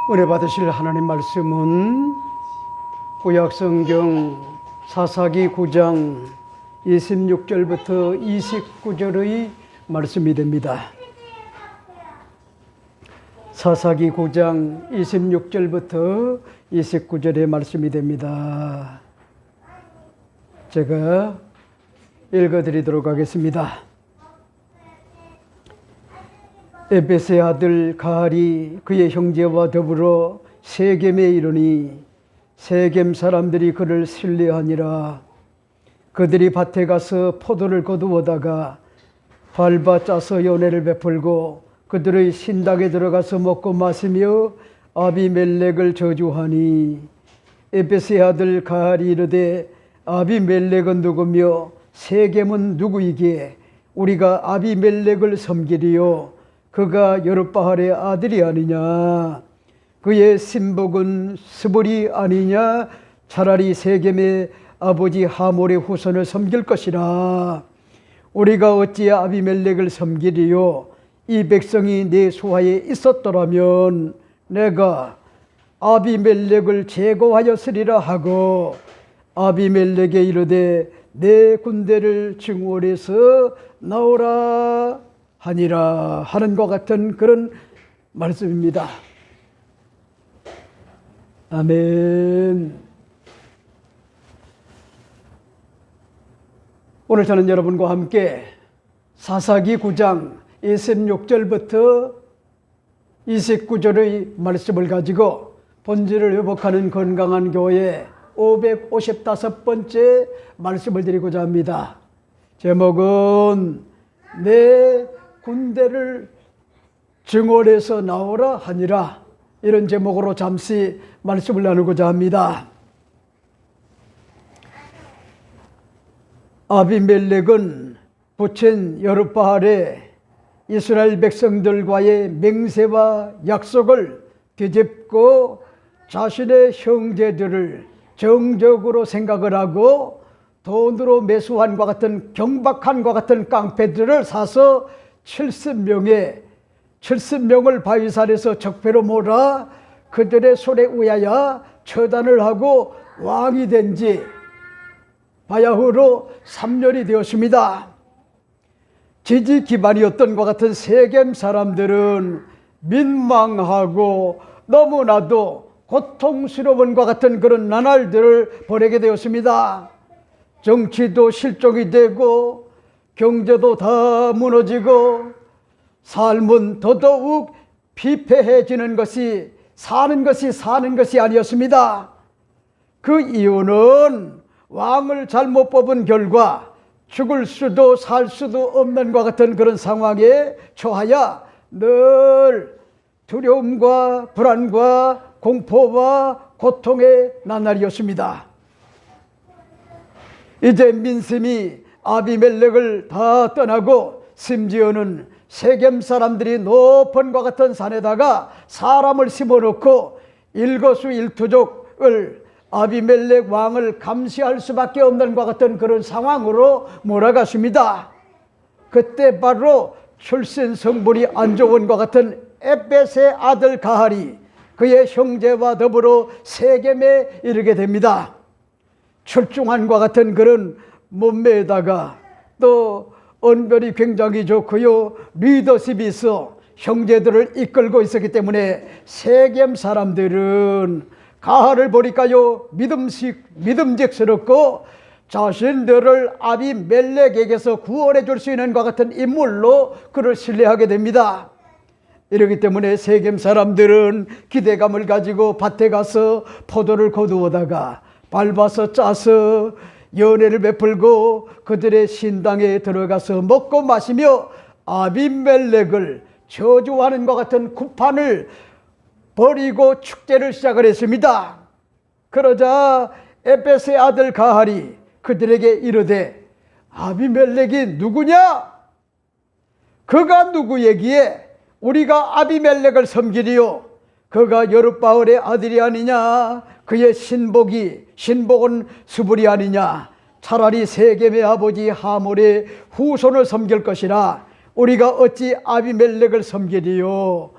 은혜 받으실 하나님 말씀은 구약성경 사사기 9장 26절부터 29절의 말씀이 됩니다. 사사기 9장 26절부터 29절의 말씀이 됩니다. 제가 읽어드리도록 하겠습니다. 에벳의 아들 가알이 그의 형제와 더불어 세겜에 이르니 세겜 사람들이 그를 신뢰하니라. 그들이 밭에 가서 포도를 거두어다가 밟아 짜서 연회를 베풀고 그들의 신당에 들어가서 먹고 마시며 아비멜렉을 저주하니 에벳의 아들 가알이 이르되 아비멜렉은 누구며 세겜은 누구이기에 우리가 아비멜렉을 섬기리요 그가 여룹바알의 아들이 아니냐 그의 신복은 스불이 아니냐 차라리 세겜의 아버지 하몰의 후손을 섬길 것이라. 우리가 어찌 아비멜렉을 섬기리요 이 백성이 내 수하에 있었더라면 내가 아비멜렉을 제거하였으리라 하고 아비멜렉에 이르되 내 군대를 증오해서 나오라 하니라 하는 것 같은 그런 말씀입니다. 아멘. 오늘 저는 여러분과 함께 사사기 9장 26절부터 29절의 말씀을 가지고 본질을 회복하는 건강한 교회 555번째 말씀을 드리고자 합니다. 제목은 내 군대를 증오해서 나오라 하니라, 이런 제목으로 잠시 말씀을 나누고자 합니다. 아비멜렉은 부친 여룹바알의 이스라엘 백성들과의 맹세와 약속을 뒤집고 자신의 형제들을 정적으로 생각을 하고 돈으로 매수한과 같은 경박한과 같은 깡패들을 사서 70명을 바위산에서 적폐로 몰아 그들의 손에 의하여 처단을 하고 왕이 된 지 바야흐로 3년이 되었습니다. 지지 기반이었던 것 같은 세겜 사람들은 민망하고 너무나도 고통스러운 것 같은 그런 나날들을 보내게 되었습니다. 정치도 실종이 되고 경제도 다 무너지고 삶은 더더욱 피폐해지는 것이 사는 것이 아니었습니다. 그 이유는 왕을 잘못 뽑은 결과 죽을 수도 살 수도 없는 것 같은 그런 상황에 처하여 늘 두려움과 불안과 공포와 고통의 나날이었습니다. 이제 민심이 아비멜렉을 다 떠나고 심지어는 세겜 사람들이 높은 것 같은 산에다가 사람을 심어놓고 일거수일투족을 아비멜렉 왕을 감시할 수밖에 없는 것 같은 그런 상황으로 몰아갔습니다. 그때 바로 출신 성분이 안 좋은 것 같은 에벳의 아들 가알이 그의 형제와 더불어 세겜에 이르게 됩니다. 출중한 것 같은 그런 몸매에다가 또 언변이 굉장히 좋고요, 리더십이 있어 형제들을 이끌고 있었기 때문에 세겜 사람들은 가알을 보니까요 믿음직스럽고 자신들을 아비멜렉에게서 구원해 줄 수 있는 것 같은 인물로 그를 신뢰하게 됩니다. 이렇기 때문에 세겜 사람들은 기대감을 가지고 밭에 가서 포도를 거두어다가 밟아서 짜서 연회를 베풀고 그들의 신당에 들어가서 먹고 마시며 아비멜렉을 저주하는 것 같은 구판을 벌이고 축제를 시작을 했습니다. 그러자 에벳의 아들 가알이 그들에게 이르되 아비멜렉이 누구냐? 그가 누구이기에 우리가 아비멜렉을 섬기리요 그가 여룹바알의 아들이 아니냐? 그의 신복은 스불이 아니냐? 차라리 세겜의 아버지 하몰의 후손을 섬길 것이라. 우리가 어찌 아비멜렉을 섬기리요?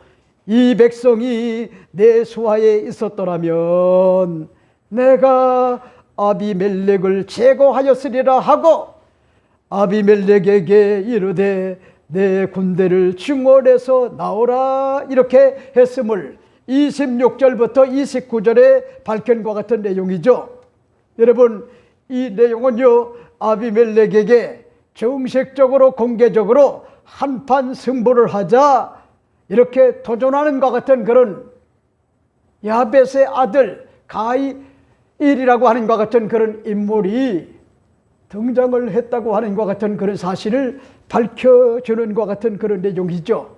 이 백성이 내 수하에 있었더라면 내가 아비멜렉을 제거하였으리라 하고 아비멜렉에게 이르되 내 군대를 증원해서 나오라 이렇게 했음을 26절부터 29절에 밝힌 것 같은 내용이죠. 여러분, 이 내용은요, 아비멜렉에게 정식적으로 공개적으로 한판 승부를 하자 이렇게 도전하는 것 같은 그런 야벳의 아들 가이일이라고 하는 것 같은 그런 인물이 등장을 했다고 하는 것 같은 그런 사실을 밝혀주는 것 같은 그런 내용이죠.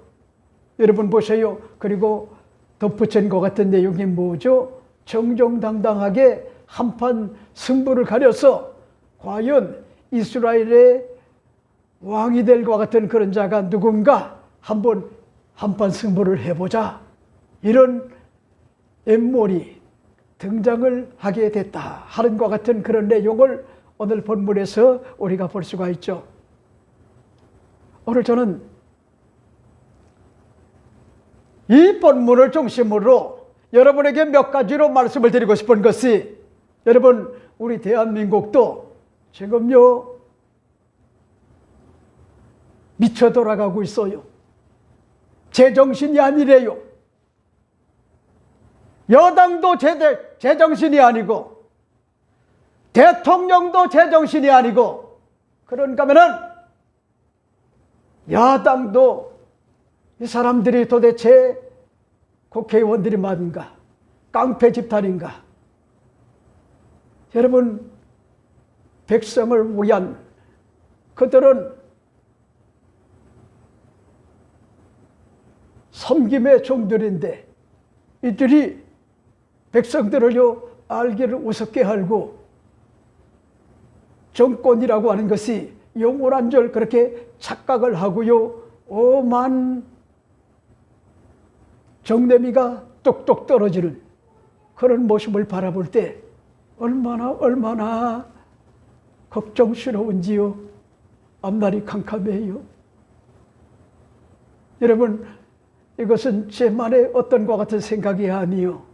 여러분 보세요. 그리고 덧붙인 것 같은 내용이 뭐죠? 정정당당하게 한판 승부를 가려서 과연 이스라엘의 왕이 될 것 같은 그런 자가 누군가 한번 한판 승부를 해보자, 이런 인물이 등장을 하게 됐다 하는 것 같은 그런 내용을 오늘 본문에서 우리가 볼 수가 있죠. 오늘 저는 이 본문을 중심으로 여러분에게 몇 가지로 말씀을 드리고 싶은 것이, 여러분, 우리 대한민국도 지금요 미쳐 돌아가고 있어요. 제정신이 아니래요. 여당도 제정신이 아니고 대통령도 제정신이 아니고, 그런가 하면은 야당도 이 사람들이 도대체 국회의원들이 맞은가, 깡패 집단인가. 여러분, 백성을 위한, 그들은 섬김의 종들인데 이들이 백성들을요 알기를 우습게 알고 정권이라고 하는 것이 영원한 줄 그렇게 착각을 하고요, 오만 정내미가 뚝뚝 떨어지는 그런 모습을 바라볼 때 얼마나 걱정스러운지요. 앞날이 캄캄해요. 여러분, 이것은 제만의 어떤 것 같은 생각이 아니요,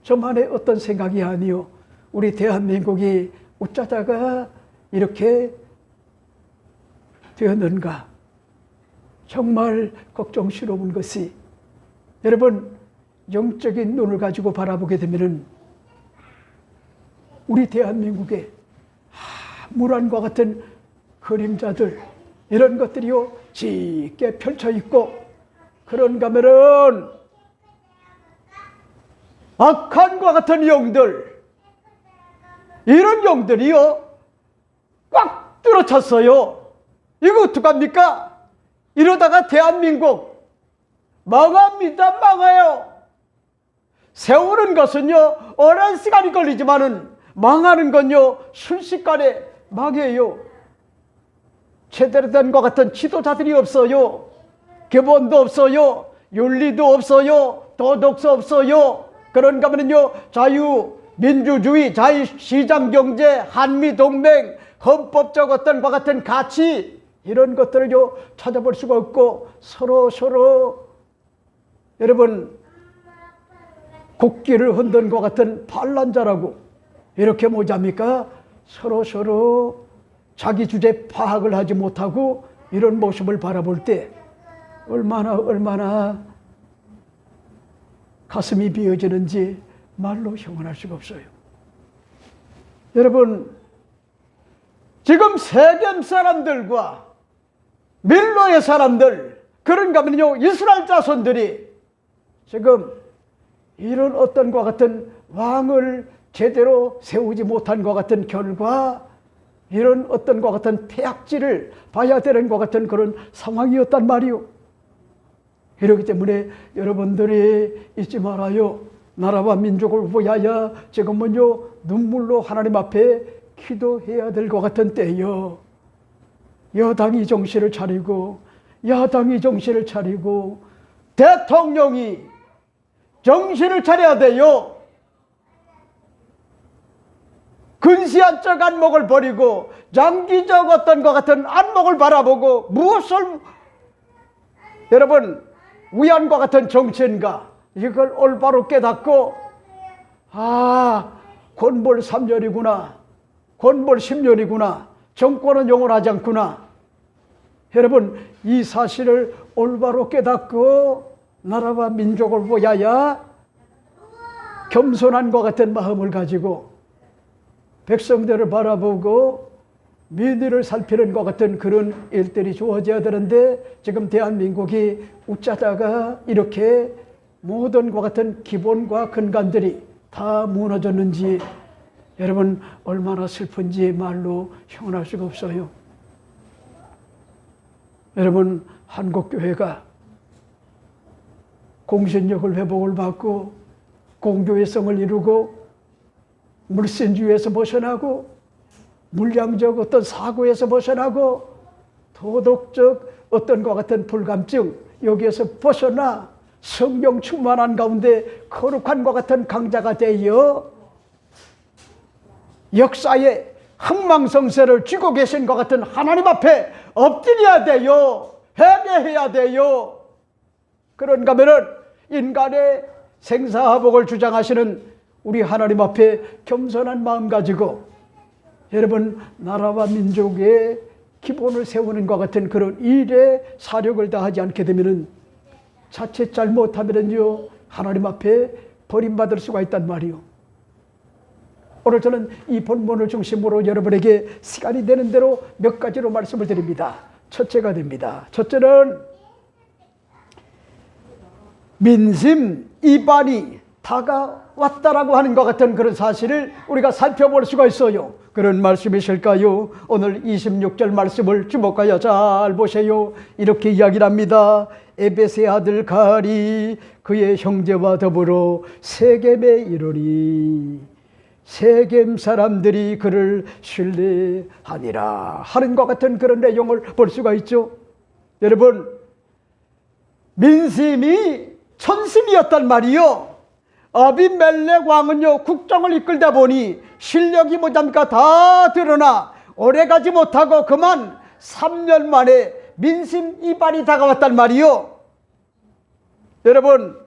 저만의 어떤 생각이 아니요, 우리 대한민국이 어쩌다가 이렇게 되었는가. 정말 걱정스러운 것이, 여러분, 영적인 눈을 가지고 바라보게 되면은 우리 대한민국에 물안과 같은 그림자들, 이런 것들이요 짙게 펼쳐 있고, 그런가 하면은 악한과 같은 영들, 이런 영들이요 꽉 뚫어찼어요. 이거 어떡합니까? 이러다가 대한민국 망합니다. 망해요. 세우는 것은요 오랜 시간이 걸리지만은 망하는 건요 순식간에 망해요. 제대로 된 것 같은 지도자들이 없어요. 기본도 없어요. 윤리도 없어요. 도덕도 없어요. 그런가 하면요 자유, 민주주의, 자유시장경제, 한미동맹, 헌법적 어떤 것 같은 가치, 이런 것들을요 찾아볼 수가 없고, 서로 여러분 국기를 흔든 것 같은 반란자라고 이렇게 뭐합니까? 서로 자기 주제 파악을 하지 못하고 이런 모습을 바라볼 때 얼마나 가슴이 비어지는지 말로 형언할 수가 없어요. 여러분, 지금 세겜 사람들과 밀로의 사람들, 그런가 하면요 이스라엘 자손들이 지금 이런 어떤 것 같은 왕을 제대로 세우지 못한 것 같은 결과, 이런 어떤 것 같은 폐악질을 봐야 되는 것 같은 그런 상황이었단 말이요. 이렇기 때문에 여러분들이 잊지 말아요. 나라와 민족을 위하여 지금은요 눈물로 하나님 앞에 기도해야 될 것 같은 때요. 여당이 정신을 차리고, 야당이 정신을 차리고, 대통령이 정신을 차려야 돼요. 근시안적 안목을 버리고 장기적 어떤 것 같은 안목을 바라보고 무엇을, 여러분, 위안과 같은 정치인가 이걸 올바로 깨닫고 권벌 3년이구나, 권벌 10년이구나, 정권은 영원하지 않구나. 여러분, 이 사실을 올바로 깨닫고 나라와 민족을 위하여 겸손한 것 같은 마음을 가지고 백성들을 바라보고 민의를 살피는 것 같은 그런 일들이 주어져야 되는데, 지금 대한민국이 웃자다가 이렇게 모든 것 같은 기본과 근간들이 다 무너졌는지 여러분 얼마나 슬픈지 말로 형언할 수가 없어요. 여러분, 한국교회가 공신력을 회복을 받고 공교회성을 이루고 물신주의에서 벗어나고 물량적 어떤 사고에서 벗어나고 도덕적 어떤 것 같은 불감증 여기에서 벗어나 성령 충만한 가운데 거룩한 것 같은 강자가 되어 역사의 흥망성쇠를 쥐고 계신 것 같은 하나님 앞에 엎드려야 돼요. 회개해야 돼요. 그런가 하면은 인간의 생사화복을 주장하시는 우리 하나님 앞에 겸손한 마음 가지고 여러분 나라와 민족의 기본을 세우는 것 같은 그런 일에 사력을 다하지 않게 되면은 자칫 잘못하면은요 하나님 앞에 버림받을 수가 있단 말이요. 오늘 저는 이 본문을 중심으로 여러분에게 시간이 되는 대로 몇 가지로 말씀을 드립니다. 첫째가 됩니다. 첫째는 민심 이반이 다가왔다라고 하는 것 같은 그런 사실을 우리가 살펴볼 수가 있어요. 그런 말씀이실까요? 오늘 26절 말씀을 주목하여 잘 보세요. 이렇게 이야기를 합니다. 에벳의 아들 갈이 그의 형제와 더불어 세겜에 이르니 세겜 사람들이 그를 신뢰하니라 하는 것 같은 그런 내용을 볼 수가 있죠. 여러분, 민심이 천심이었단 말이요. 아비멜렉 왕은요 국정을 이끌다 보니 실력이 뭐답니까 다 드러나 오래가지 못하고 그만 3년 만에 민심 이반이 다가왔단 말이요. 여러분,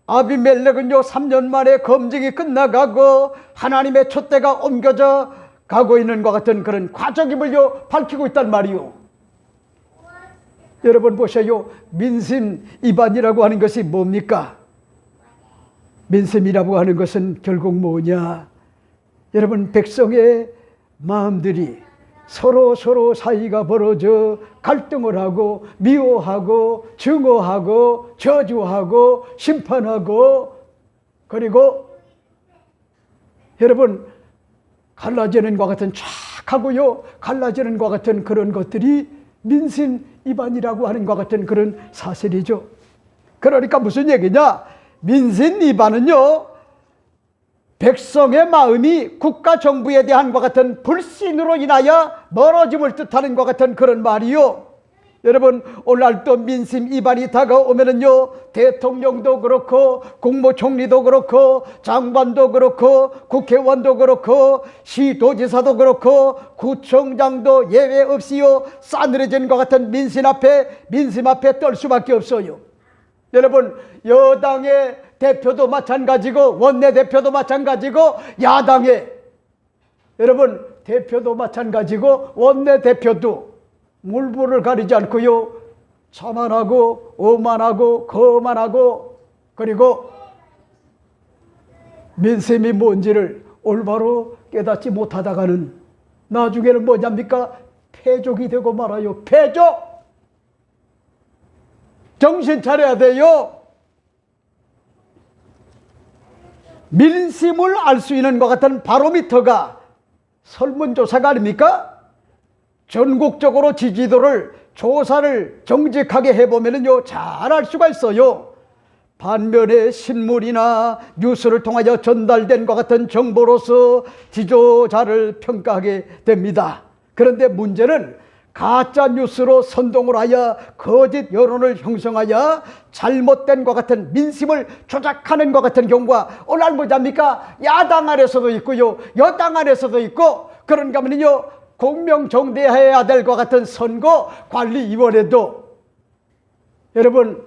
아비멜렉은요 3년 만에 검증이 끝나가고 하나님의 촛대가 옮겨져 가고 있는 것 같은 그런 과정임을요 밝히고 있단 말이요. 여러분 보세요. 민심 이반이라고 하는 것이 뭡니까? 민심이라고 하는 것은 결국 뭐냐? 여러분, 백성의 마음들이 서로 사이가 벌어져 갈등을 하고 미워하고 증오하고 저주하고 심판하고 그리고 여러분 갈라지는 것 같은 착하고요 갈라지는 것 같은 그런 것들이 민심 이반이라고 하는 것 같은 그런 사실이죠. 그러니까 무슨 얘기냐? 민심 이반은요 백성의 마음이 국가 정부에 대한 것 같은 불신으로 인하여 멀어짐을 뜻하는 것 같은 그런 말이요. 여러분, 오늘 또 민심 이반이 다가오면은요 대통령도 그렇고 국무총리도 그렇고 장관도 그렇고 국회의원도 그렇고 시도지사도 그렇고 구청장도 예외 없이요 싸늘해진 것 같은 민심 앞에 떨 수밖에 없어요. 여러분, 여당의 대표도 마찬가지고 원내대표도 마찬가지고 야당의 여러분 대표도 마찬가지고 원내대표도 물불을 가리지 않고요 자만하고 오만하고 거만하고 그리고 민심이 뭔지를 올바로 깨닫지 못하다가는 나중에는 뭐냐입니까? 패족이 되고 말아요. 패족! 정신 차려야 돼요. 민심을 알 수 있는 것 같은 바로미터가 설문조사가 아닙니까? 전국적으로 지지도를 조사를 정직하게 해보면요 잘 알 수가 있어요. 반면에 신문이나 뉴스를 통하여 전달된 것 같은 정보로서 지도자를 평가하게 됩니다. 그런데 문제는 가짜 뉴스로 선동을 하여 거짓 여론을 형성하여 잘못된 것 같은 민심을 조작하는 것 같은 경우가 오늘 뭐랍니까? 야당 안에서도 있고요 여당 안에서도 있고 그런가 하면요 공명정대해야 될 것 같은 선거관리위원회도 여러분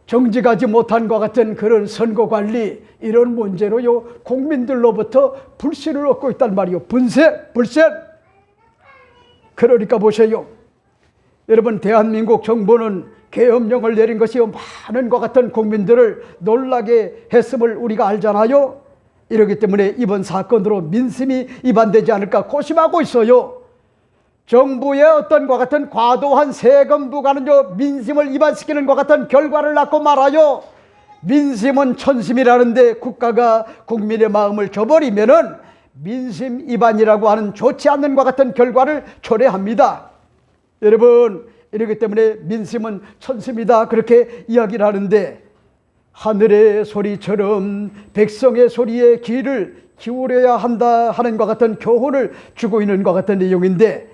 정직하지 못한 것 같은 그런 선거 관리, 이런 문제로요 국민들로부터 불신을 얻고 있단 말이요. 불신. 그러니까 보세요. 여러분, 대한민국 정부는 계엄령을 내린 것이 많은 것 같은 국민들을 놀라게 했음을 우리가 알잖아요. 이러기 때문에 이번 사건으로 민심이 위반되지 않을까 고심하고 있어요. 정부의 어떤 것 같은 과도한 세금 부과는요 민심을 위반시키는 것 같은 결과를 낳고 말아요. 민심은 천심이라는데 국가가 국민의 마음을 저버리면은 민심 위반이라고 하는 좋지 않는 것 같은 결과를 초래합니다. 여러분, 이러기 때문에 민심은 천심이다 그렇게 이야기를 하는데, 하늘의 소리처럼 백성의 소리에 귀를 기울여야 한다 하는 것 같은 교훈을 주고 있는 것 같은 내용인데,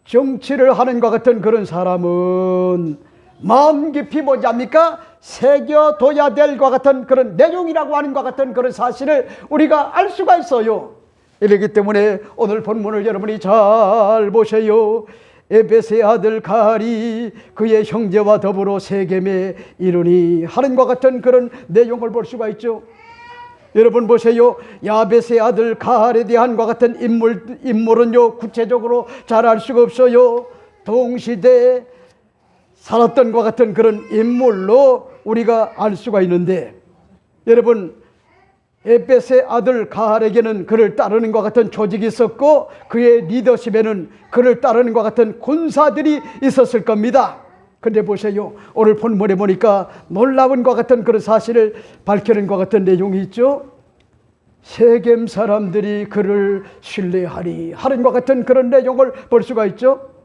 정치를 하는 것 같은 그런 사람은 마음 깊이 뭐지 합니까? 새겨둬야 될 것 같은 그런 내용이라고 하는 것 같은 그런 사실을 우리가 알 수가 있어요. 이렇기 때문에 오늘 본문을 여러분이 잘 보세요. 에베스의 아들 가알이 그의 형제와 더불어 세겜에 이르니 하는 것 같은 그런 내용을 볼 수가 있죠. 여러분 보세요. 야벳의 아들 가알에 대한 것 같은 인물은요 구체적으로 잘 알 수가 없어요. 동시대에 살았던 것 같은 그런 인물로 우리가 알 수가 있는데, 여러분, 에벳의 아들 가알에게는 그를 따르는 것 같은 조직이 있었고, 그의 리더십에는 그를 따르는 것 같은 군사들이 있었을 겁니다. 근데 보세요. 오늘 본문에 보니까 놀라운 것 같은 그런 사실을 밝히는 것 같은 내용이 있죠. 세겜 사람들이 그를 신뢰하리 하는 것 같은 그런 내용을 볼 수가 있죠.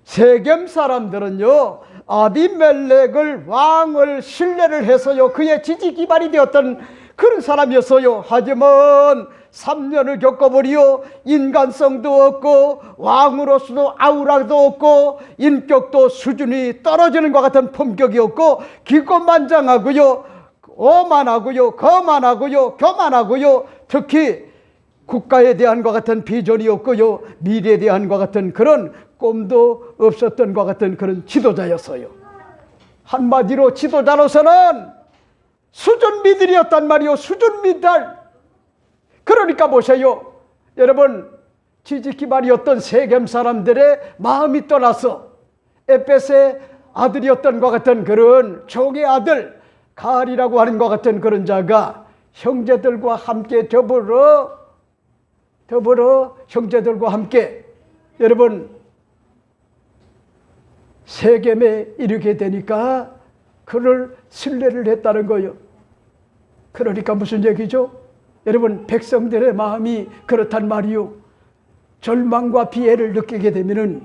세겜 사람들은요 아비멜렉을 왕을 신뢰를 해서요 그의 지지 기반이 되었던 그런 사람이었어요. 하지만 3년을 겪어버리요 인간성도 없고 왕으로서도 아우라도 없고 인격도 수준이 떨어지는 것 같은 품격이 없고 기고만장하고요 오만하고요 거만하고요 교만하고요 특히 국가에 대한 것 같은 비전이 없고요 미래에 대한 것 같은 그런 꿈도 없었던 것 같은 그런 지도자였어요. 한마디로 지도자로서는 수준미들이었단 말이요. 수준미들. 그러니까 보세요. 여러분, 지지기반이었던 세겜 사람들의 마음이 떠나서 에벳의 아들이었던 것 같은 그런 종의 아들 가알이라고 하는 것 같은 그런 자가 형제들과 함께 더불어 형제들과 함께 여러분 세겜에 이르게 되니까 그를 신뢰를 했다는 거예요. 그러니까 무슨 얘기죠? 여러분, 백성들의 마음이 그렇단 말이요. 절망과 피해를 느끼게 되면은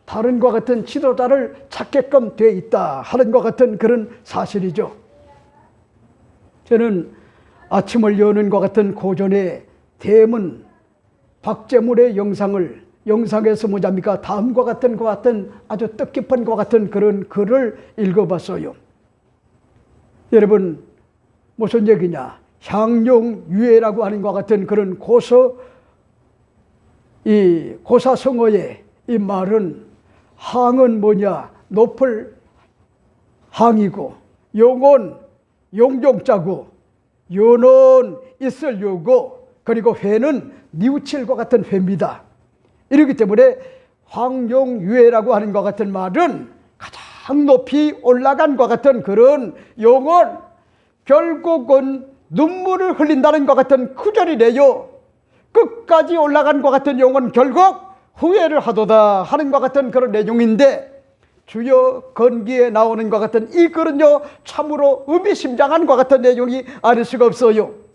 다른 것 같은 지도자를 찾게끔 돼 있다 하는 것 같은 그런 사실이죠. 저는 아침을 여는 것 같은 고전의 대문 박재물의 영상에서 뭐냐입니까? 다음과 같은 아주 뜻깊은 것 같은 그런 글을 읽어봤어요. 여러분, 무슨 얘기냐? 향용유해라고 하는 것 같은 그런 고사성어의 이 말은 항은 뭐냐? 높을 항이고, 용은 용종자고, 요는 있을 요고, 그리고 회는 뉘우칠과 같은 회입니다. 이렇기 때문에 황용유해라고 하는 것 같은 말은 가장 높이 올라간 것 같은 그런 용은 결국은 눈물을 흘린다는 것 같은 구절이래요. 끝까지 올라간 것 같은 용은 결국 후회를 하도다 하는 것 같은 그런 내용인데, 주요 건기에 나오는 것 같은 이 글은요 참으로 의미심장한 것 같은 내용이 아닐 수가 없어요.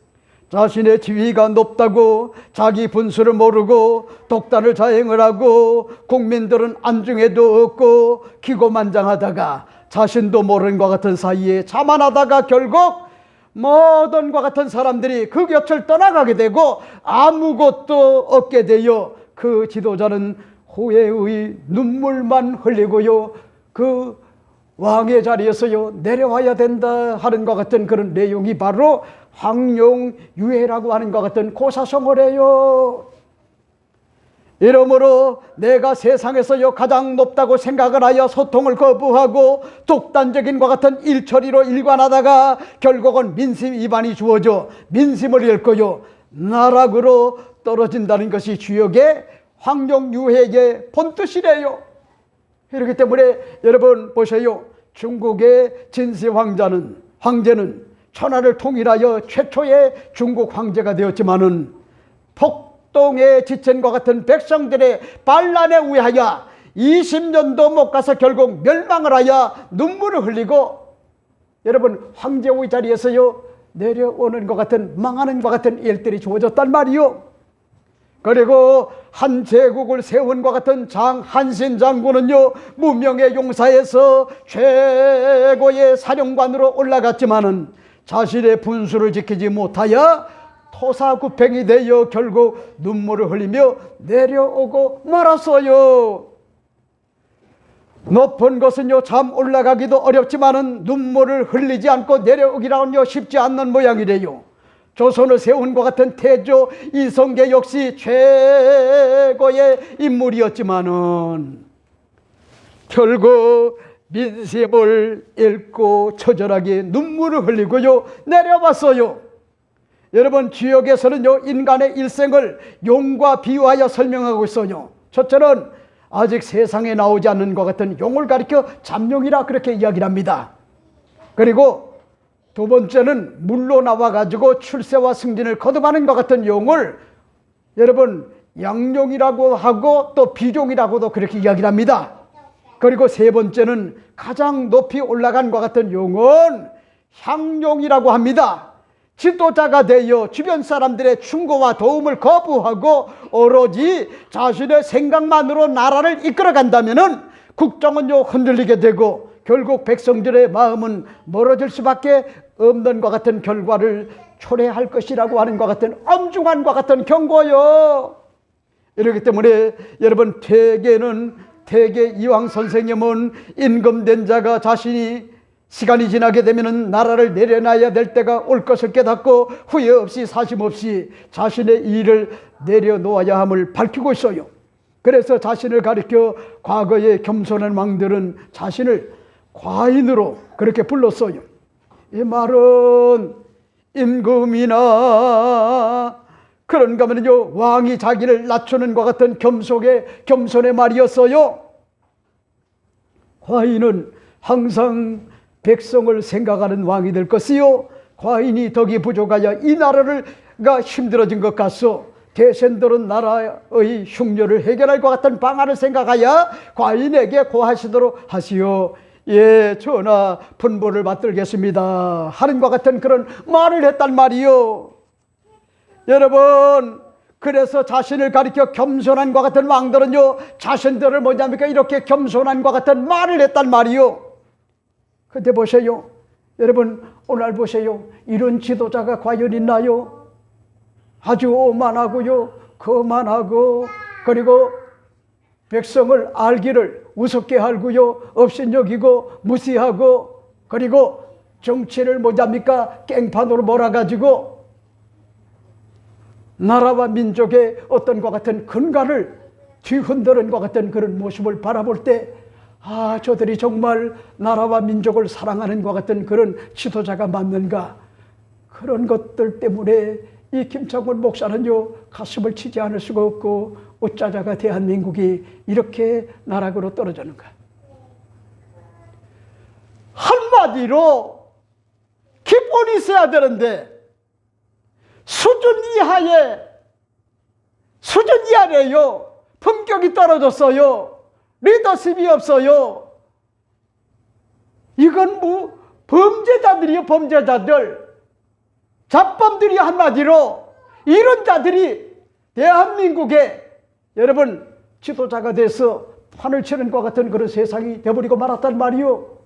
자신의 지위가 높다고 자기 분수를 모르고 독단을 자행을 하고 국민들은 안중에도 없고 기고만장하다가 자신도 모르는 것 같은 사이에 자만하다가 결국 모든 것 같은 사람들이 그 곁을 떠나가게 되고 아무것도 없게 되어 그 지도자는 후회의 눈물만 흘리고요 그 왕의 자리에서요 내려와야 된다 하는 것 같은 그런 내용이 바로 황용유해라고 하는 것 같은 고사성어래요. 이러므로 내가 세상에서요 가장 높다고 생각을 하여 소통을 거부하고 독단적인과 같은 일처리로 일관하다가 결국은 민심 위반이 주어져 민심을 잃고요 나락으로 떨어진다는 것이 주역의 황룡유해의 본뜻이래요. 그렇기 때문에 여러분 보세요. 중국의 진시 황제는 천하를 통일하여 최초의 중국 황제가 되었지만은 폭동에 지친과 같은 백성들의 반란에 의하여 20년도 못 가서 결국 멸망을 하여 눈물을 흘리고 여러분 황제의 자리에서요 내려오는 것 같은 망하는 것 같은 일들이 주어졌단 말이요. 그리고 한 제국을 세운 것 같은 한신 장군은요 무명의 용사에서 최고의 사령관으로 올라갔지만은 자신의 분수를 지키지 못하여 토사구팽이 되어 결국 눈물을 흘리며 내려오고 말았어요. 높은 것은요 참 올라가기도 어렵지만은 눈물을 흘리지 않고 내려오기라는요 쉽지 않는 모양이래요. 조선을 세운 것 같은 태조 이성계 역시 최고의 인물이었지만은 결국 민심을 잃고 처절하게 눈물을 흘리고요 내려왔어요. 여러분 지역에서는요 인간의 일생을 용과 비유하여 설명하고 있어요. 첫째는 아직 세상에 나오지 않는 것 같은 용을 가리켜 잠룡이라 그렇게 이야기를 합니다. 그리고 두 번째는 물로 나와가지고 출세와 승진을 거듭하는 것 같은 용을 여러분 양용이라고 하고 또 비종이라고도 그렇게 이야기를 합니다. 그리고 세 번째는 가장 높이 올라간 것 같은 용은 향용이라고 합니다. 지도자가 되어 주변 사람들의 충고와 도움을 거부하고 오로지 자신의 생각만으로 나라를 이끌어간다면은 국정은요 흔들리게 되고 결국 백성들의 마음은 멀어질 수밖에 없는 것 같은 결과를 초래할 것이라고 하는 것 같은 엄중한 것 같은 경고요. 이렇기 때문에 여러분 대개 이황 선생님은 임금된 자가 자신이 시간이 지나게 되면 나라를 내려놔야 될 때가 올 것을 깨닫고 후회 없이 사심 없이 자신의 일을 내려놓아야 함을 밝히고 있어요. 그래서 자신을 가리켜 과거의 겸손한 왕들은 자신을 과인으로 그렇게 불렀어요. 이 말은 임금이나 그런가 하면요 왕이 자기를 낮추는 것 같은 겸손의 말이었어요. 과인은 항상 백성을 생각하는 왕이 될 것이요 과인이 덕이 부족하여 이 나라가 힘들어진 것 같소. 대신들은 나라의 흉년을 해결할 것 같은 방안을 생각하여 과인에게 고하시도록 하시오. 예, 전하 분부를 받들겠습니다 하는 것 같은 그런 말을 했단 말이요. 여러분 그래서 자신을 가리켜 겸손한 것 같은 왕들은요 자신들을 뭐냐니까 이렇게 겸손한 것 같은 말을 했단 말이요. 근데 보세요 여러분 오늘 보세요 이런 지도자가 과연 있나요? 아주 오만하고요 거만하고 그리고 백성을 알기를 우습게 알고요 업신여기고 무시하고 그리고 정치를 뭐냐니까 깽판으로 몰아가지고 나라와 민족의 어떤 것 같은 근간을 뒤흔드는 것 같은 그런 모습을 바라볼 때 저들이 정말 나라와 민족을 사랑하는 것 같은 그런 지도자가 맞는가. 그런 것들 때문에 이 김창곤 목사는요 가슴을 치지 않을 수가 없고 어쩌자가 대한민국이 이렇게 나락으로 떨어지는가. 한마디로 기본이 있어야 되는데 수준 이하래요. 품격이 떨어졌어요. 리더십이 없어요. 이건 뭐 범죄자들이요 범죄자들. 잡범들이 한마디로 이런 자들이 대한민국에 여러분 지도자가 돼서 판을 치는 것 같은 그런 세상이 되어버리고 말았단 말이요.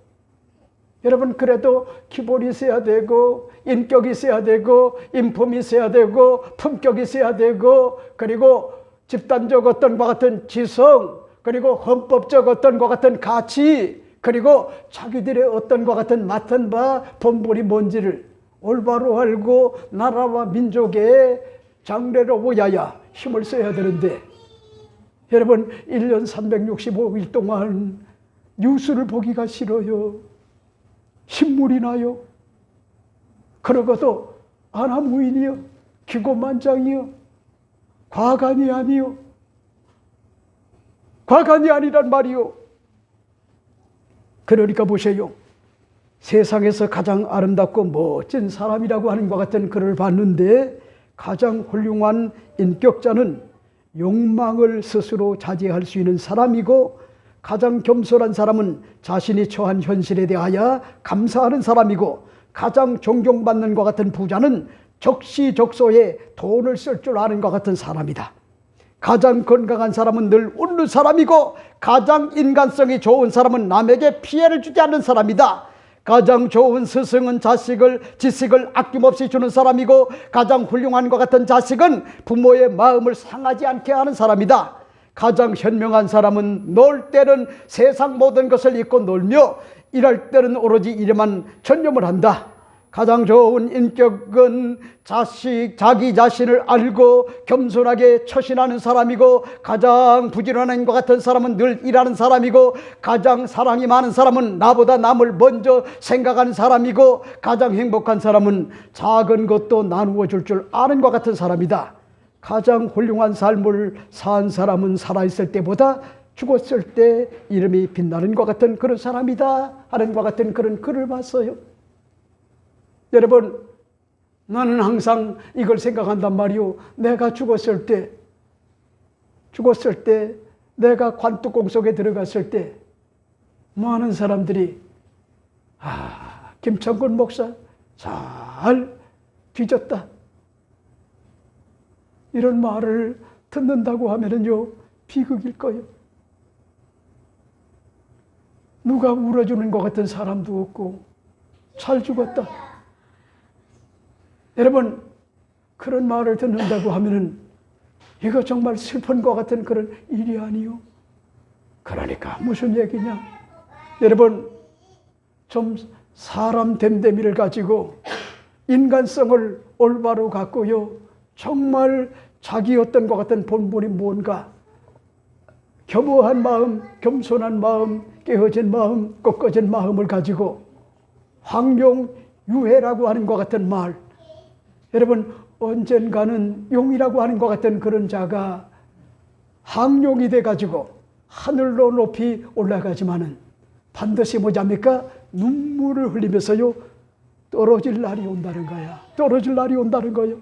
여러분 그래도 기본이 있어야 되고 인격이 있어야 되고 인품이 있어야 되고 품격이 있어야 되고 그리고 집단적 어떤 것 같은 지성 그리고 헌법적 어떤 것 같은 가치 그리고 자기들의 어떤 것 같은 맡은 바 본분이 뭔지를 올바로 알고 나라와 민족의 장래를 위하여 힘을 써야 되는데 여러분 1년 365일 동안 뉴스를 보기가 싫어요. 신물이 나요. 그러고도 안하무인이요, 기고만장이요, 과간이 아니요, 과간이 아니란 말이요. 그러니까 보세요. 세상에서 가장 아름답고 멋진 사람이라고 하는 것 같은 글을 봤는데, 가장 훌륭한 인격자는 욕망을 스스로 자제할 수 있는 사람이고, 가장 겸손한 사람은 자신이 처한 현실에 대하여 감사하는 사람이고, 가장 존경받는 것 같은 부자는 적시적소에 돈을 쓸 줄 아는 것 같은 사람이다. 가장 건강한 사람은 늘 웃는 사람이고, 가장 인간성이 좋은 사람은 남에게 피해를 주지 않는 사람이다. 가장 좋은 스승은 지식을 아낌없이 주는 사람이고, 가장 훌륭한 것 같은 자식은 부모의 마음을 상하지 않게 하는 사람이다. 가장 현명한 사람은 놀 때는 세상 모든 것을 잊고 놀며 일할 때는 오로지 일에만 전념을 한다. 가장 좋은 인격은 자기 자신을 알고 겸손하게 처신하는 사람이고, 가장 부지런한 것 같은 사람은 늘 일하는 사람이고, 가장 사랑이 많은 사람은 나보다 남을 먼저 생각하는 사람이고, 가장 행복한 사람은 작은 것도 나누어 줄 아는 것 같은 사람이다. 가장 훌륭한 삶을 산 사람은 살아있을 때보다 죽었을 때 이름이 빛나는 것 같은 그런 사람이다 하는 것 같은 그런 글을 봤어요. 여러분, 나는 항상 이걸 생각한단 말이요. 내가 죽었을 때 내가 관뚜껑 속에 들어갔을 때 많은 사람들이 김창곤 목사 잘 뒤졌다, 이런 말을 듣는다고 하면은요, 비극일 거예요. 누가 울어주는 것 같은 사람도 없고 잘 죽었다. 여러분, 그런 말을 듣는다고 하면은 이거 정말 슬픈 것 같은 그런 일이 아니요. 그러니까 무슨 얘기냐? 여러분, 좀 사람 됨됨이를 가지고 인간성을 올바로 갖고요, 정말 자기였던 것 같은 본분이 뭔가, 겸허한 마음, 겸손한 마음, 깨어진 마음, 꺾어진 마음을 가지고 황룡유해라고 하는 것 같은 말, 여러분, 언젠가는 용이라고 하는 것 같은 그런 자가 항룡이 돼가지고 하늘로 높이 올라가지만은 반드시 뭐잡니까? 눈물을 흘리면서요, 떨어질 날이 온다는 거야. 떨어질 날이 온다는 거예요.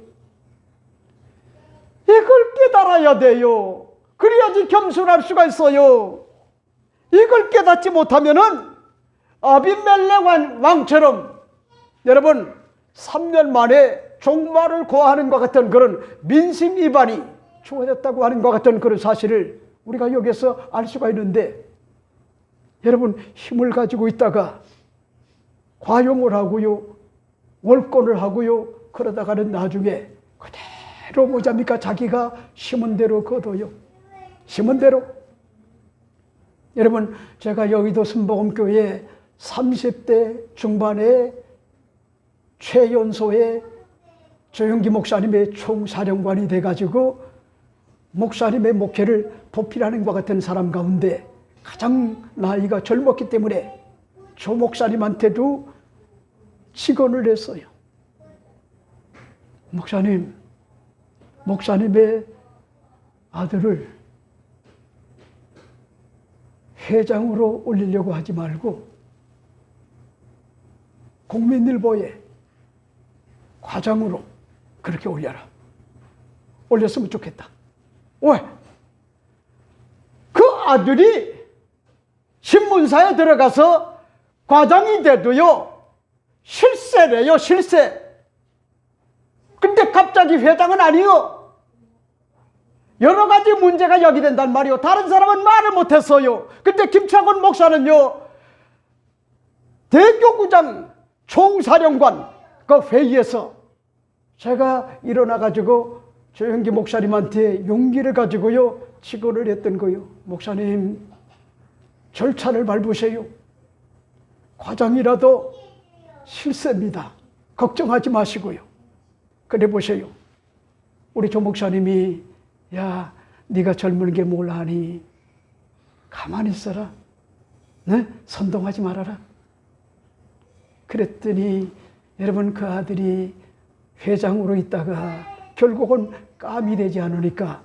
이걸 깨달아야 돼요. 그래야지 겸손할 수가 있어요. 이걸 깨닫지 못하면은 아비멜렉 왕처럼 여러분 3년 만에 종말을 고하는 것 같은 그런 민심 위반이 주어졌다고 하는 것 같은 그런 사실을 우리가 여기서 알 수가 있는데, 여러분, 힘을 가지고 있다가 과용을 하고요, 월권을 하고요, 그러다가는 나중에 그대로 뭐잡니까? 자기가 심은 대로 거둬요. 심은 대로. 여러분, 제가 여의도 순복음교회 30대 중반에 최연소의 조영기 목사님의 총사령관이 돼가지고 목사님의 목회를 보필하는 것 같은 사람 가운데 가장 나이가 젊었기 때문에 조 목사님한테도 직언을 했어요. 목사님의 아들을 회장으로 올리려고 하지 말고 국민일보에 과장으로 그렇게 올려라. 올렸으면 좋겠다. 왜? 그 아들이 신문사에 들어가서 과장이 돼도요, 실세래요, 실세. 근데 갑자기 회장은 아니요. 여러 가지 문제가 야기된단 말이요. 다른 사람은 말을 못했어요. 근데 김창곤 목사는요, 대교구장 총사령관 그 회의에서 제가 일어나가지고 조영기 목사님한테 용기를 가지고요, 직언을 했던 거예요. 목사님, 절차를 밟으세요. 과장이라도 실세입니다. 걱정하지 마시고요. 그래 보세요. 우리 조 목사님이, 야, 네가 젊은 게 뭘 아니? 가만히 있어라. 네? 선동하지 말아라. 그랬더니 여러분 그 아들이 회장으로 있다가 결국은 깜이 되지 않으니까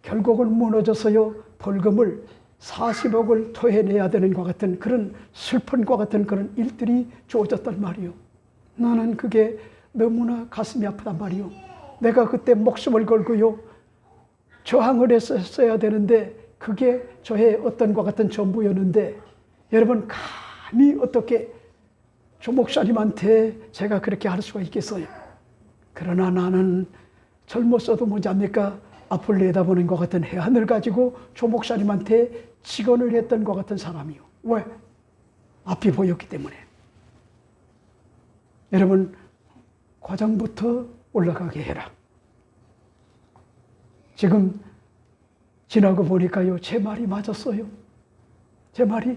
결국은 무너져서요 벌금을 40억을 토해내야 되는 것 같은 그런 슬픈 것 같은 그런 일들이 주어졌단 말이요. 나는 그게 너무나 가슴이 아프단 말이요. 내가 그때 목숨을 걸고요 저항을 했어야 되는데 그게 저의 어떤 것 같은 전부였는데 여러분 감히 어떻게 조 목사님한테 제가 그렇게 할 수가 있겠어요. 그러나 나는 젊었어도 뭐지합니까? 앞을 내다보는 것 같은 해안을 가지고 조 목사님한테 직언을 했던 것 같은 사람이요. 왜? 앞이 보였기 때문에. 여러분 과정부터 올라가게 해라. 지금 지나고 보니까요 제 말이 맞았어요. 제 말이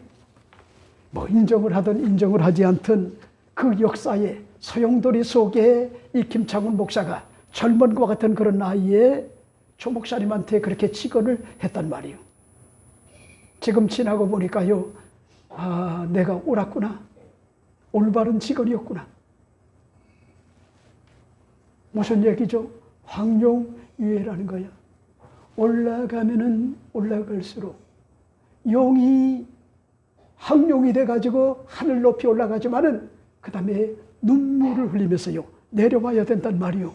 뭐 인정을 하든 인정을 하지 않든 그 역사의 소용돌이 속에 이 김창훈 목사가 젊은 것 같은 그런 나이에 조 목사님한테 그렇게 직언을 했단 말이에요. 지금 지나고 보니까요 아 내가 옳았구나. 올바른 직언이었구나. 무슨 얘기죠? 황룡유해라는 거야. 올라가면은 올라갈수록 용이 황룡이 돼가지고 하늘 높이 올라가지만은 그 다음에 눈물을 흘리면서요 내려와야 된단 말이요.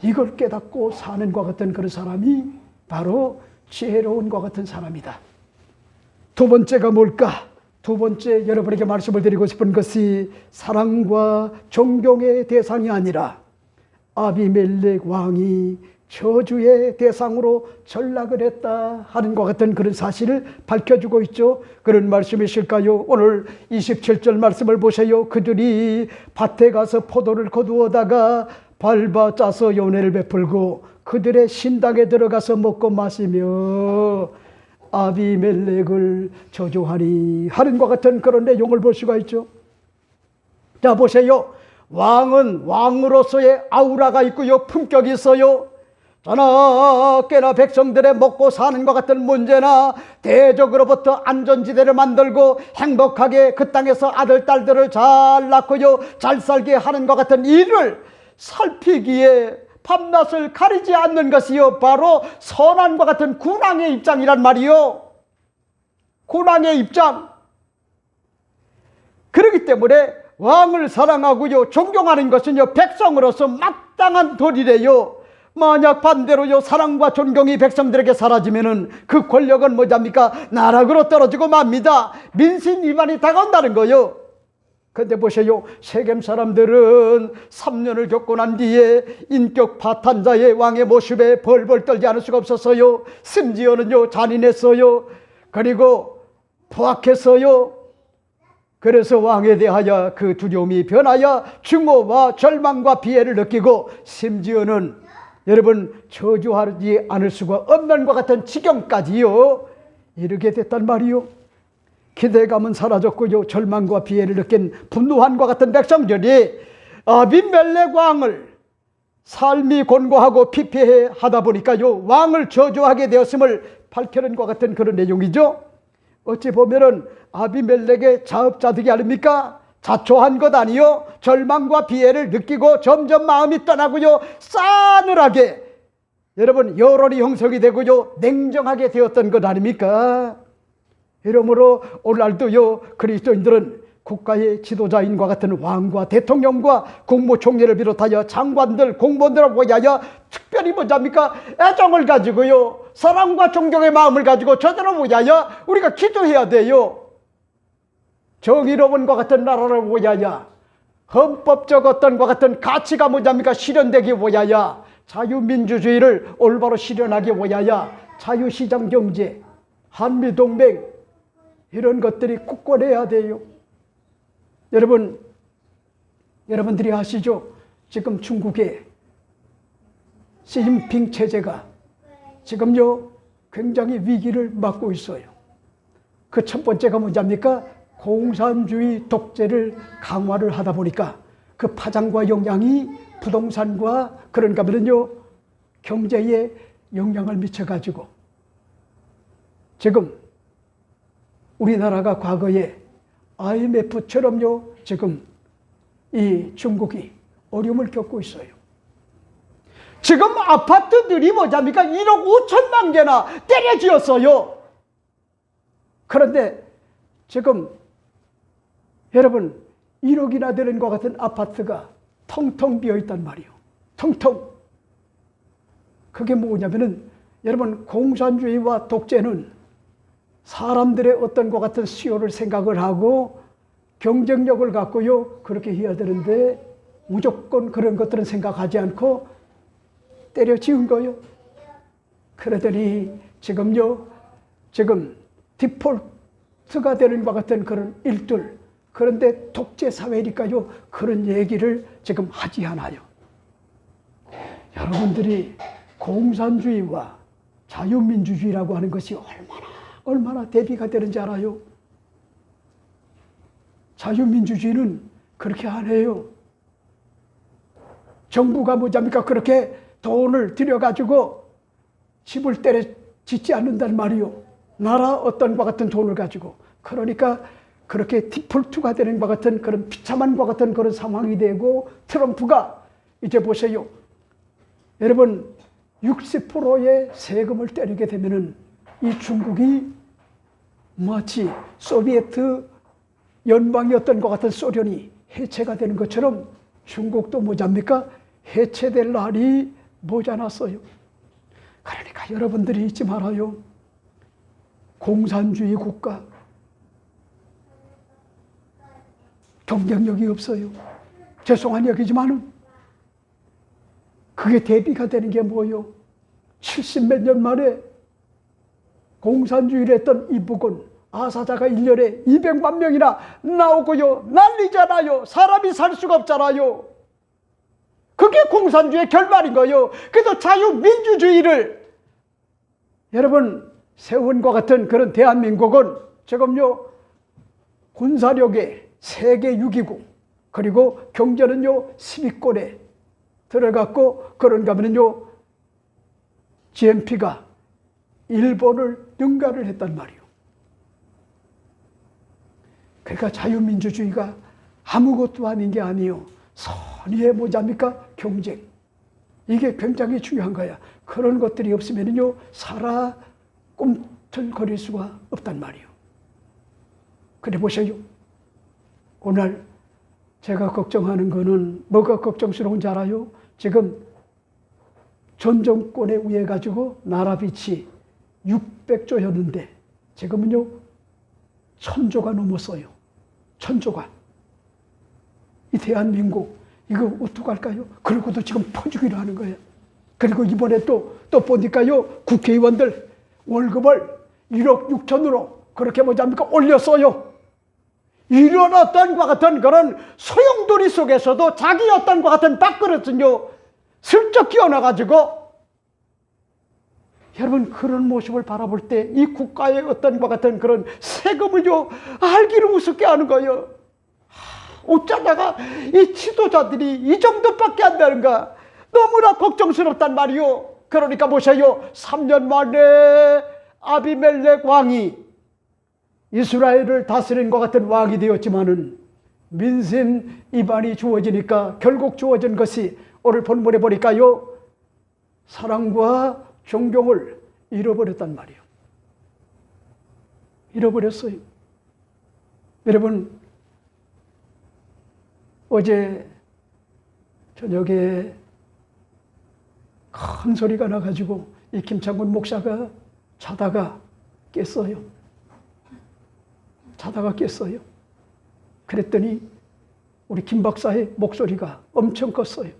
이걸 깨닫고 사는 것 같은 그런 사람이 바로 지혜로운 것 같은 사람이다. 두 번째가 뭘까? 두 번째 여러분에게 말씀을 드리고 싶은 것이 사랑과 존경의 대상이 아니라 아비멜렉 왕이 저주의 대상으로 전락을 했다 하는 것 같은 그런 사실을 밝혀주고 있죠. 그런 말씀이실까요? 오늘 27절 말씀을 보세요. 그들이 밭에 가서 포도를 거두어다가 밟아 짜서 연회를 베풀고 그들의 신당에 들어가서 먹고 마시며 아비멜렉을 저주하니 하는 것 같은 그런 내용을 볼 수가 있죠. 자 보세요. 왕은 왕으로서의 아우라가 있고요. 품격이 있어요. 저나 꽤나 백성들의 먹고 사는 것 같은 문제나 대적으로부터 안전지대를 만들고 행복하게 그 땅에서 아들, 딸들을 잘 낳고요 잘 살게 하는 것 같은 일을 살피기에 밤낮을 가리지 않는 것이요 바로 선한과 같은 군왕의 입장이란 말이요. 군왕의 입장. 그렇기 때문에 왕을 사랑하고요 존경하는 것은요 백성으로서 마땅한 도리래요. 만약 반대로요 사랑과 존경이 백성들에게 사라지면은 그 권력은 뭐랍니까? 나락으로 떨어지고 맙니다. 민심 위반이 다가온다는 거요. 근데 보세요. 세겜 사람들은 3년을 겪고 난 뒤에 인격 파탄자의 왕의 모습에 벌벌 떨지 않을 수가 없었어요. 심지어는요 잔인했어요. 그리고 포악했어요. 그래서 왕에 대하여 그 두려움이 변하여 증오와 절망과 비애를 느끼고 심지어는 여러분 저주하지 않을 수가 없는 것 같은 지경까지요 이르게 됐단 말이요. 기대감은 사라졌고요 절망과 비애를 느낀 분노함과 같은 백성들이 아비멜렉 왕을 삶이 곤고하고 피폐해 하다 보니까요 왕을 저주하게 되었음을 밝혀낸 것 같은 그런 내용이죠. 어찌 보면은 아비멜렉의 자업자득이 아닙니까? 자초한 것 아니요. 절망과 비애를 느끼고 점점 마음이 떠나고요 싸늘하게 여러분 여론이 형성이 되고요 냉정하게 되었던 것 아닙니까? 이러므로 오늘날도요 그리스도인들은 국가의 지도자인과 같은 왕과 대통령과 국무총리를 비롯하여 장관들 공무원들을 위하여 특별히 뭐랍니까? 애정을 가지고요 사랑과 존경의 마음을 가지고 저들을 위하여 우리가 기도해야 돼요. 정의로운 것 같은 나라를 위하여 헌법적 어떤 것 같은 가치가 뭐랍니까? 실현되기 위하여 자유민주주의를 올바로 실현하기 위하여 자유시장경제, 한미동맹 이런 것들이 굳건해야 돼요. 여러분들이 아시죠? 지금 중국의 시진핑 체제가 지금요 굉장히 위기를 맞고 있어요. 그 첫 번째가 뭐랍니까? 공산주의 독재를 강화를 하다 보니까 그 파장과 영향이 부동산과 그런가 하면요 경제에 영향을 미쳐가지고 지금 우리나라가 과거에 IMF처럼요, 지금 이 중국이 어려움을 겪고 있어요. 지금 아파트들이 뭐잡니까? 1억 5천만 개나 때려지었어요. 그런데 지금 여러분 1억이나 되는 것 같은 아파트가 텅텅 비어있단 말이에요. 텅텅. 그게 뭐냐면은 여러분 공산주의와 독재는 사람들의 어떤 것 같은 수요를 생각을 하고 경쟁력을 갖고요 그렇게 해야 되는데 무조건 그런 것들은 생각하지 않고 때려치운 거요. 그러더니 지금요 지금 디폴트가 되는 것 같은 그런 일들, 그런데 독재 사회니까요 그런 얘기를 지금 하지 않아요. 여러분들이 공산주의와 자유민주주의라고 하는 것이 얼마나 대비가 되는지 알아요? 자유민주주의는 그렇게 안 해요. 정부가 뭐잡니까? 그렇게 돈을 들여가지고 집을 때려 짓지 않는단 말이요. 나라 어떤 것 같은 돈을 가지고. 그러니까 그렇게 디폴트가 되는 것 같은 그런 비참한 것 같은 그런 상황이 되고, 트럼프가 이제 보세요. 여러분 60%의 세금을 때리게 되면은 이 중국이 마치 소비에트 연방이었던 것 같은 소련이 해체가 되는 것처럼 중국도 뭐잡니까? 해체될 날이 모자랐어요. 그러니까 여러분들이 잊지 말아요. 공산주의 국가, 경쟁력이 없어요. 죄송한 얘기지만은 그게 대비가 되는 게 뭐요? 70몇 년 만에 공산주의를 했던 이 북은 아사자가 1년에 200만 명이나 나오고요. 난리잖아요. 사람이 살 수가 없잖아요. 그게 공산주의의 결말인 거예요. 그래서 자유민주주의를 여러분 세운 것 같은 그런 대한민국은 지금요 군사력의 세계 6위국, 그리고 경제는요 10위권에 들어갔고, 그런가 하면요 GNP가 일본을 능가를 했단 말이에요. 그러니까 자유민주주의가 아무것도 아닌 게 아니에요. 선의의 뭐잡니까? 경쟁. 이게 굉장히 중요한 거야. 그런 것들이 없으면요 살아 꿈틀거릴 수가 없단 말이에요. 그래 보세요. 오늘 제가 걱정하는 거는 뭐가 걱정스러운지 알아요? 지금 전 정권에 의해 가지고 나라 빚이 600조였는데 지금은요 1000조가 넘었어요. 1000조가. 이 대한민국 이거 어떡할까요? 그러고도 지금 퍼주기로 하는 거예요. 그리고 이번에 또 보니까요 국회의원들 월급을 1억 6천으로 그렇게 뭐잡니까 올렸어요. 이런 어떤 것 같은 그런 소용돌이 속에서도 자기 어떤 것 같은 밥그릇은요 슬쩍 끼어나가지고, 여러분 그런 모습을 바라볼 때 이 국가의 어떤 것 같은 그런 세금을요 알기를 우습게 하는 거예요. 어쩌다가 이 지도자들이 이 정도밖에 안 되는가, 너무나 걱정스럽단 말이요. 그러니까 보세요. 3년 만에 아비멜렉 왕이 이스라엘을 다스린 것 같은 왕이 되었지만은 민심 위반이 주어지니까 결국 주어진 것이 오늘 본문에 보니까요 사랑과 존경을 잃어버렸단 말이에요. 잃어버렸어요. 여러분 어제 저녁에 큰 소리가 나가지고 이 김창곤 목사가 자다가 깼어요. 그랬더니 우리 김 박사의 목소리가 엄청 컸어요.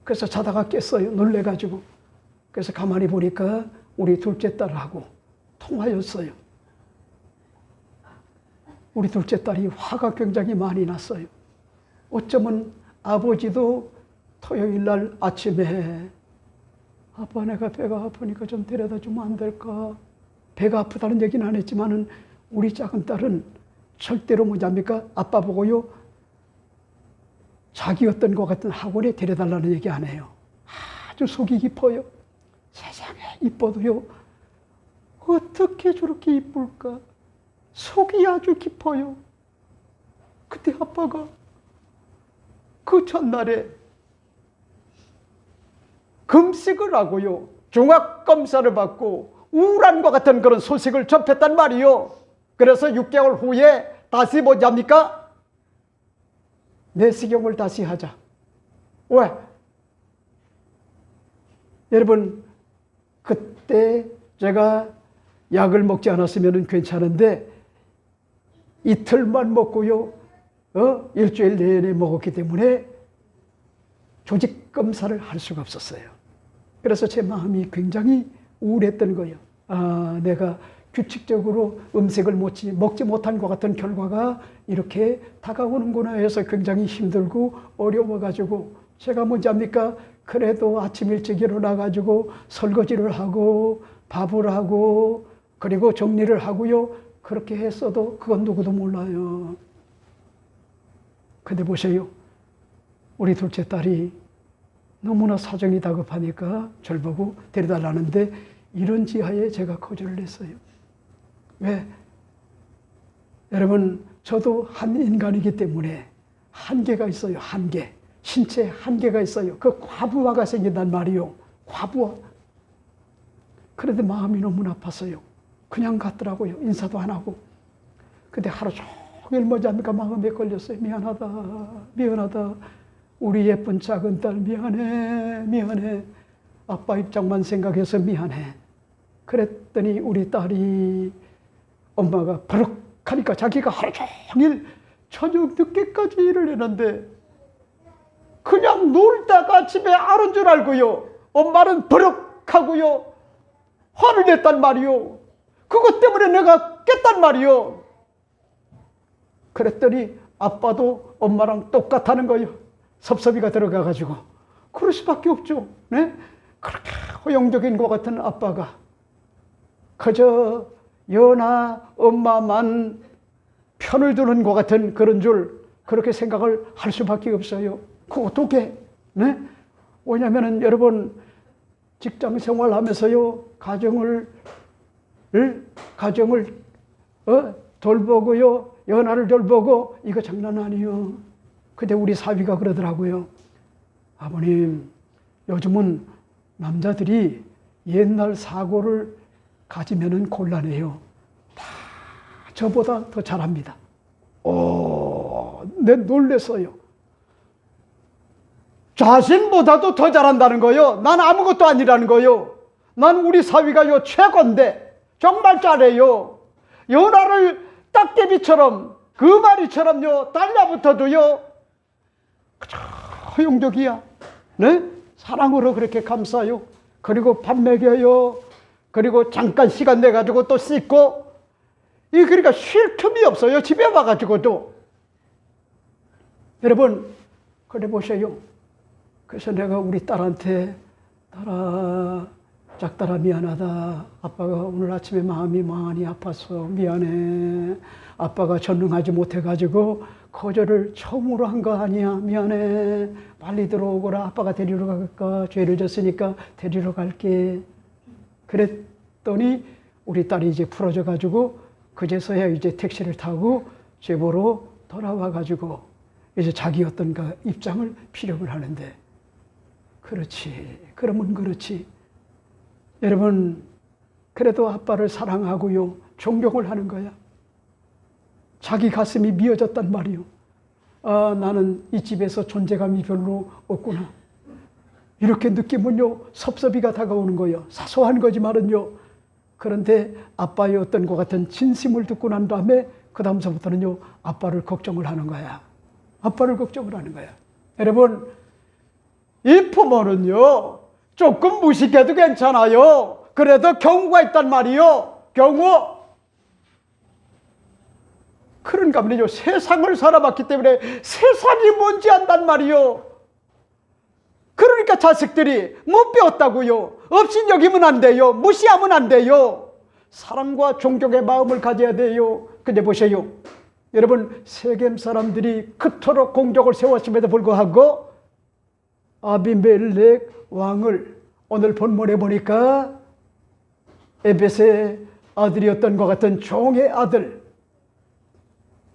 그래서 자다가 깼어요. 놀래가지고. 그래서 가만히 보니까 우리 둘째 딸하고 통화였어요. 우리 둘째 딸이 화가 굉장히 많이 났어요. 어쩌면 아버지도 토요일 날 아침에 아빠 내가 배가 아프니까 좀 데려다 주면 안 될까? 배가 아프다는 얘기는 안 했지만은 우리 작은 딸은 절대로 뭐잡니까? 아빠 보고요 자기 어떤 것 같은 학원에 데려달라는 얘기 안 해요. 아주 속이 깊어요. 이뻐도요, 어떻게 저렇게 이쁠까? 속이 아주 깊어요. 그때 아빠가 그 첫날에 금식을 하고요, 종합검사를 받고 우울함과 같은 그런 소식을 접했단 말이요. 그래서 6개월 후에 다시 뭐지 합니까? 내시경을 다시 하자. 왜? 여러분, 그때 제가 약을 먹지 않았으면 괜찮은데 이틀만 먹고요, 일주일 내내 먹었기 때문에 조직 검사를 할 수가 없었어요. 그래서 제 마음이 굉장히 우울했던 거예요. 아, 내가 규칙적으로 음식을 먹지 못한 것 같은 결과가 이렇게 다가오는구나 해서 굉장히 힘들고 어려워가지고, 제가 뭔지 압니까? 그래도 아침 일찍 일어나가지고 설거지를 하고 밥을 하고 그리고 정리를 하고요, 그렇게 했어도 그건 누구도 몰라요. 근데 보세요, 우리 둘째 딸이 너무나 사정이 다급하니까 절 보고 데려달라는데 이런 지하에 제가 거절을 했어요. 왜? 여러분, 저도 한 인간이기 때문에 한계가 있어요. 한계. 신체에 한계가 있어요. 그 과부하가 생긴단 말이요. 과부하. 그런데 마음이 너무 아팠어요. 그냥 갔더라고요. 인사도 안 하고. 근데 하루 종일 뭐지 합니까? 마음에 걸렸어요. 미안하다. 미안하다. 우리 예쁜 작은 딸 미안해. 미안해. 아빠 입장만 생각해서 미안해. 그랬더니 우리 딸이 엄마가 버럭하니까 자기가 하루 종일 저녁 늦게까지 일을 했는데 그냥 놀다가 집에 안 온 줄 알고요, 엄마는 버럭하고요 화를 냈단 말이요. 그것 때문에 내가 깼단 말이요. 그랬더니 아빠도 엄마랑 똑같다는 거예요. 섭섭이가 들어가가지고. 그럴 수밖에 없죠. 네? 그렇게 허용적인 것 같은 아빠가 그저 연하 엄마만 편을 두는 것 같은 그런 줄 그렇게 생각을 할 수밖에 없어요. 그 어떻게? 네? 왜냐면은 여러분, 직장 생활하면서요, 가정을 돌보고요, 연하를 돌보고, 이거 장난 아니에요. 근데 우리 사위가 그러더라고요. 아버님, 요즘은 남자들이 옛날 사고를 가지면은 곤란해요. 다 저보다 더 잘합니다. 내 놀랬어요. 자신보다도 더 잘한다는 거요. 난 아무것도 아니라는 거요. 난 우리 사위가요 최고인데 정말 잘해요. 연하를 딱개비처럼 그 마리처럼요 달라붙어도요 허용적이야. 네? 사랑으로 그렇게 감싸요. 그리고 밥 먹여요. 그리고 잠깐 시간 내가지고 또 씻고. 그러니까 쉴 틈이 없어요. 집에 와가지고도. 여러분, 그래 보세요. 그래서 내가 우리 딸한테, 딸아, 짝딸아 미안하다. 아빠가 오늘 아침에 마음이 많이 아팠어. 미안해. 아빠가 전능하지 못해가지고 거절을 처음으로 한 거 아니야. 미안해. 빨리 들어오거라. 아빠가 데리러 갈까? 죄를 졌으니까 데리러 갈게. 그랬더니 우리 딸이 이제 풀어져가지고 그제서야 이제 택시를 타고 집으로 돌아와가지고 이제 자기 어떤 그 입장을 피력을 하는데, 그렇지. 그러면 그렇지. 여러분, 그래도 아빠를 사랑하고요, 존경을 하는 거야. 자기 가슴이 미어졌단 말이요. 아, 나는 이 집에서 존재감이 별로 없구나. 이렇게 느끼면요, 섭섭이가 다가오는 거예요. 사소한 거지만은요. 그런데 아빠의 어떤 것 같은 진심을 듣고 난 다음에 그 다음서부터는요, 아빠를 걱정을 하는 거야. 아빠를 걱정을 하는 거야. 여러분, 이 부모는요, 조금 무식해도 괜찮아요. 그래도 경우가 있단 말이요. 경우. 그런가 말이요. 세상을 살아봤기 때문에 세상이 뭔지 안단 말이요. 그러니까 자식들이 못 배웠다고요. 없인 여기면 안 돼요. 무시하면 안 돼요. 사랑과 존경의 마음을 가져야 돼요. 근데 보세요. 여러분, 세겜 사람들이 그토록 공적을 세웠음에도 불구하고 아비멜렉 왕을 오늘 본문에 보니까 에벳의 아들이었던 것 같은 종의 아들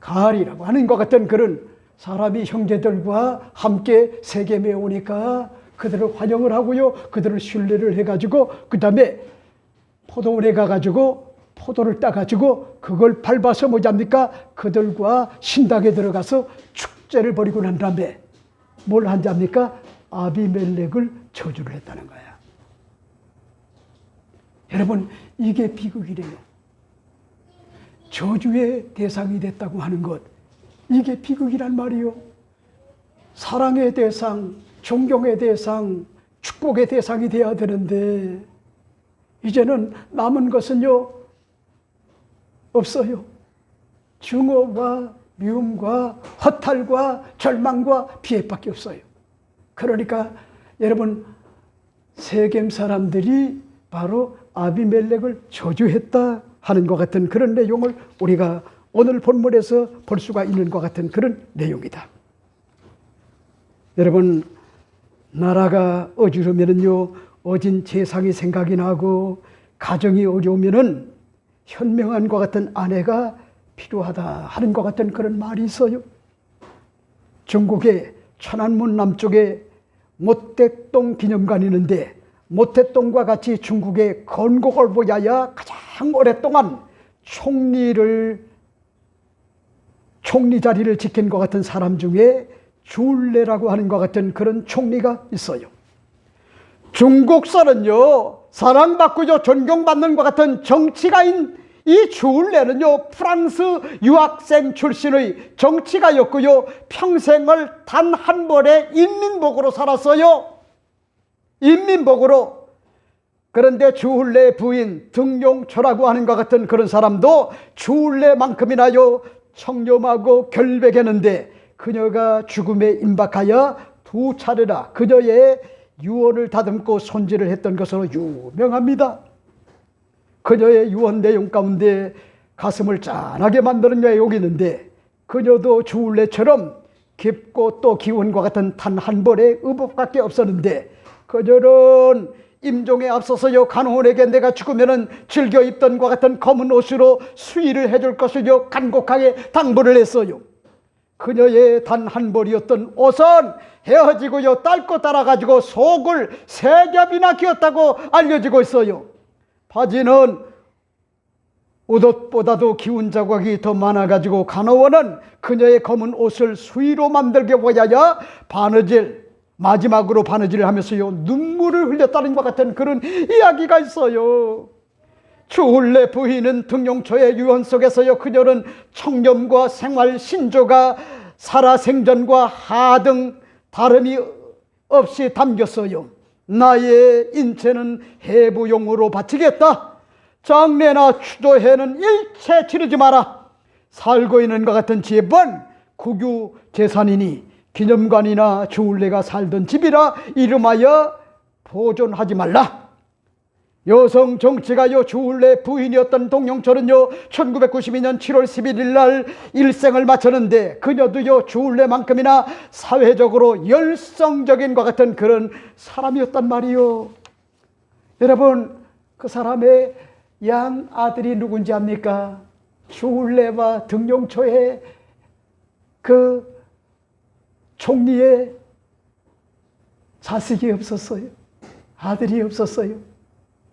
가알이라고 하는 것 같은 그런 사람이 형제들과 함께 세겜에 오니까 그들을 환영을 하고요, 그들을 신뢰를 해가지고 그 다음에 포도원에 가가지고 포도를 따가지고 그걸 밟아서 뭐잡니까? 그들과 신당에 들어가서 축제를 벌이고 난 다음에 뭘 한답니까? 아비멜렉을 저주를 했다는 거야. 여러분, 이게 비극이래요. 저주의 대상이 됐다고 하는 것, 이게 비극이란 말이요. 사랑의 대상, 존경의 대상, 축복의 대상이 돼야 되는데 이제는 남은 것은요 없어요. 증오와 미움과 허탈과 절망과 비애밖에 없어요. 그러니까 여러분, 세겜 사람들이 바로 아비멜렉을 저주했다 하는 것 같은 그런 내용을 우리가 오늘 본문에서 볼 수가 있는 것 같은 그런 내용이다. 여러분, 나라가 어지르면은요, 어진 재상이 생각이 나고, 가정이 어려우면은 현명한 것 같은 아내가 필요하다 하는 것 같은 그런 말이 있어요. 중국의 천안문 남쪽에 모택동 기념관이 있는데, 모택동과 같이 중국의 건국을보야야 가장 오랫동안 총리 자리를 지킨 것 같은 사람 중에 주울레라고 하는 것 같은 그런 총리가 있어요. 중국서는요, 사랑받고 존경받는 것 같은 정치가인 이 주울레는요, 프랑스 유학생 출신의 정치가였고요, 평생을 단 한 벌의 인민복으로 살았어요. 인민복으로. 그런데 주울레 부인 등용초라고 하는 것 같은 그런 사람도 주울레만큼이나요 청렴하고 결백했는데, 그녀가 죽음에 임박하여 2차례나 그녀의 유언을 다듬고 손질을 했던 것으로 유명합니다. 그녀의 유언 내용 가운데 가슴을 짠하게 만드는 내용이 있는데, 그녀도 주울레처럼 깊고 또 기운과 같은 단 한 벌의 의복밖에 없었는데, 그녀는 임종에 앞서서요 간호원에게 내가 죽으면은 즐겨 입던 것 같은 검은 옷으로 수의를 해줄 것을요 간곡하게 당부를 했어요. 그녀의 단 한 벌이었던 옷은 헤어지고요 닳고 따라가지고 속을 3겹이나 끼었다고 알려지고 있어요. 바지는 옷보다도 기운 자국이 더 많아가지고 간호원은 그녀의 검은 옷을 수의로 만들게 보야야 마지막으로 바느질을 하면서요 눈물을 흘렸다는 것 같은 그런 이야기가 있어요. 주울레 부인은 등용초의 유언 속에서요 그녀는 청렴과 생활 신조가 살아생전과 하등 다름이 없이 담겼어요. 나의 인체는 해부용으로 바치겠다. 장례나 추도회는 일체 치르지 마라. 살고 있는 것 같은 집은 국유 재산이니 기념관이나 주울레가 살던 집이라 이름하여 보존하지 말라. 여성 정치가요 주울레 부인이었던 동용철은요 1992년 7월 11일 날 일생을 마쳤는데, 그녀도요 주울레만큼이나 사회적으로 열성적인 것 같은 그런 사람이었단 말이요. 여러분, 그 사람의 양 아들이 누군지 압니까? 주울레와 등용초의 그 총리의 자식이 없었어요. 아들이 없었어요.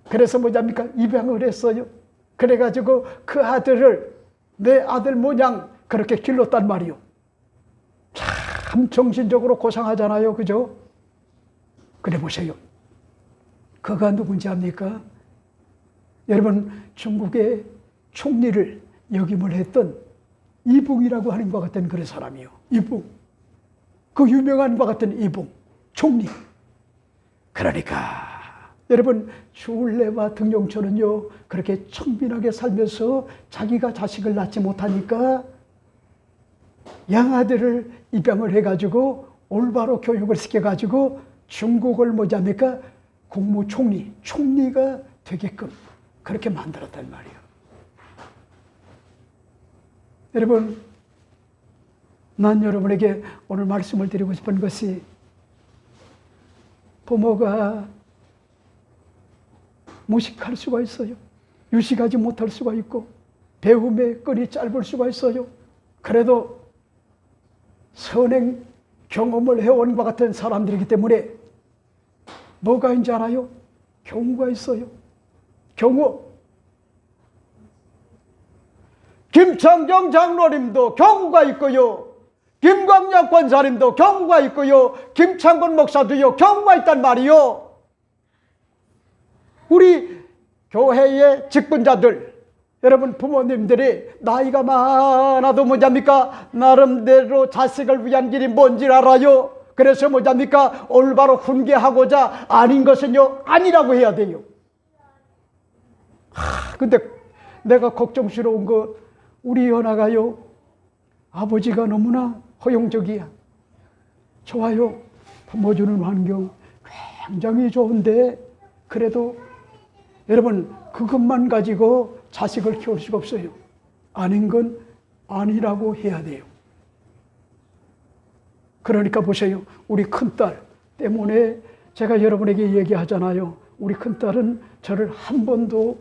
그래서 뭐냐니까 입양을 했어요. 그래가지고 그 아들을 내 아들 모양 그렇게 길렀단 말이요. 참 정신적으로 고상하잖아요, 그죠? 그래 보세요. 그가 누군지 압니까? 여러분, 중국의 총리를 역임을 했던 이붕이라고 하는 것 같은 그런 사람이요. 이붕. 그 유명한 것 같은 이붕 총리. 그러니까 여러분, 주울레와 등용초는요 그렇게 청빈하게 살면서 자기가 자식을 낳지 못하니까 양아들을 입양을 해가지고 올바로 교육을 시켜가지고 중국을 뭐냐니까 총리가 되게끔 그렇게 만들었단 말이에요. 여러분, 난 여러분에게 오늘 말씀을 드리고 싶은 것이, 부모가 무식할 수가 있어요. 유식하지 못할 수가 있고 배움의 끈이 짧을 수가 있어요. 그래도 선행 경험을 해온 것 같은 사람들이기 때문에 뭐가 있는지 알아요? 경우가 있어요. 경우. 김창정 장로님도 경우가 있고요. 김광약 권사님도 경우가 있고요. 김창곤 목사도요 경우가 있단 말이요. 우리 교회의 직분자들, 여러분 부모님들이 나이가 많아도 뭐합니까? 나름대로 자식을 위한 길이 뭔지 알아요. 그래서 뭐합니까? 올바로 훈계하고자 아닌 것은요 아니라고 해야 돼요. 근데 내가 걱정스러운 거 우리 연아가요 아버지가 너무나 허용적이야. 좋아요. 부모 주는 환경 굉장히 좋은데 그래도 여러분 그것만 가지고 자식을 키울 수가 없어요. 아닌 건 아니라고 해야 돼요. 그러니까 보세요. 우리 큰딸 때문에 제가 여러분에게 얘기하잖아요. 우리 큰딸은 저를 한 번도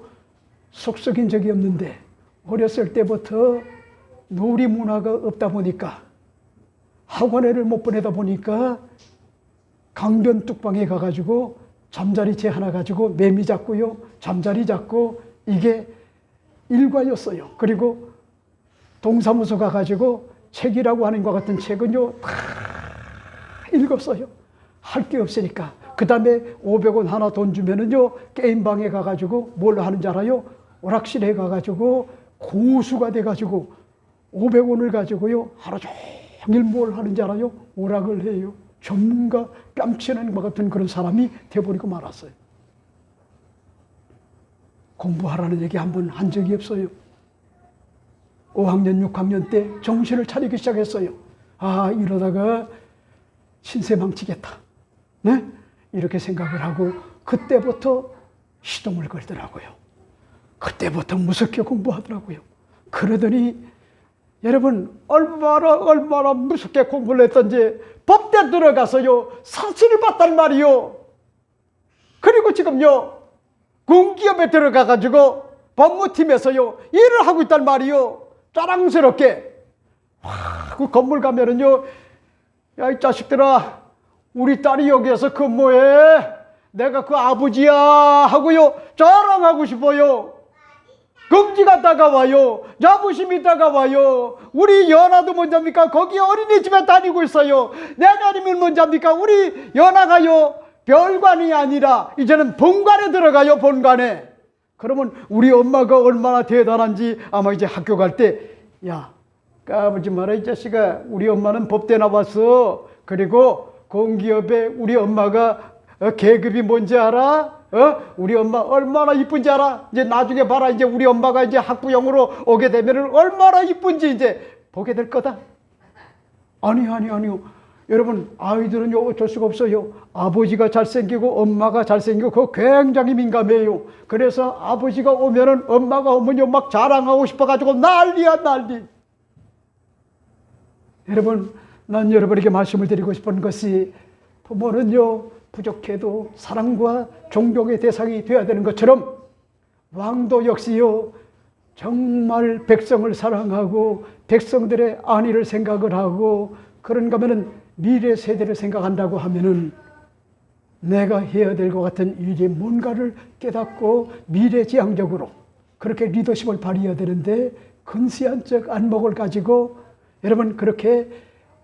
속썩인 적이 없는데 어렸을 때부터 놀이 문화가 없다 보니까 학원에를 못 보내다 보니까 강변 뚝방에 가가지고 잠자리채 하나 가지고 매미 잡고요. 잠자리 잡고 이게 일과였어요. 그리고 동사무소 가가지고 책이라고 하는 것 같은 책은요 다 읽었어요. 할 게 없으니까. 그 다음에 500원 하나 돈 주면은요 게임방에 가가지고 뭘 하는지 알아요? 오락실에 가가지고 고수가 돼가지고 500원을 가지고요 하루 종일 뭘 하는지 알아요? 오락을 해요. 전문가 뺨치는 것 같은 그런 사람이 돼버리고 말았어요. 공부하라는 얘기 한 번 한 적이 없어요. 5학년 6학년 때 정신을 차리기 시작했어요. 아 이러다가 신세 망치겠다. 네? 이렇게 생각을 하고 그때부터 시동을 걸더라고요. 그때부터 무섭게 공부하더라고요. 그러더니 여러분 얼마나 무섭게 공부를 했던지 법대 들어가서요 사실을 봤단 말이요. 그리고 지금요 공기업에 들어가가지고 법무팀에서요 일을 하고 있단 말이요. 자랑스럽게. 그 건물 가면은요 야 이 자식들아 우리 딸이 여기에서 근무해. 내가 그 아버지야 하고요 자랑하고 싶어요. 금지가 다가와요. 자부심이 다가와요. 우리 연아도 뭔지합니까? 거기 어린이집에 다니고 있어요. 내년이면 뭔지합니까? 우리 연아가요 별관이 아니라 이제는 본관에 들어가요. 본관에. 그러면 우리 엄마가 얼마나 대단한지 아마 이제 학교 갈 때 야 까불지 마라 이 자식아. 우리 엄마는 법대 나왔어. 그리고 공기업에 우리 엄마가 계급이 뭔지 알아? 우리 엄마 얼마나 이쁜지 알아? 이제 나중에 봐라. 이제 우리 엄마가 이제 학부형으로 오게 되면은 얼마나 이쁜지 이제 보게 될 거다. 아니요. 여러분 아이들은요 어쩔 수가 없어요. 아버지가 잘생기고 엄마가 잘생기고 그거 굉장히 민감해요. 그래서 아버지가 오면은 엄마가 오면요 막 자랑하고 싶어가지고 난리야 난리. 여러분 난 여러분에게 말씀을 드리고 싶은 것이 부모는요 부족해도 사랑과 존경의 대상이 되어야 되는 것처럼 왕도 역시요 정말 백성을 사랑하고 백성들의 안위를 생각을 하고 그런가 하면은 미래 세대를 생각한다고 하면은 내가 해야 될 것 같은 일이 뭔가를 깨닫고 미래지향적으로 그렇게 리더십을 발휘해야 되는데 근시안적 안목을 가지고 여러분 그렇게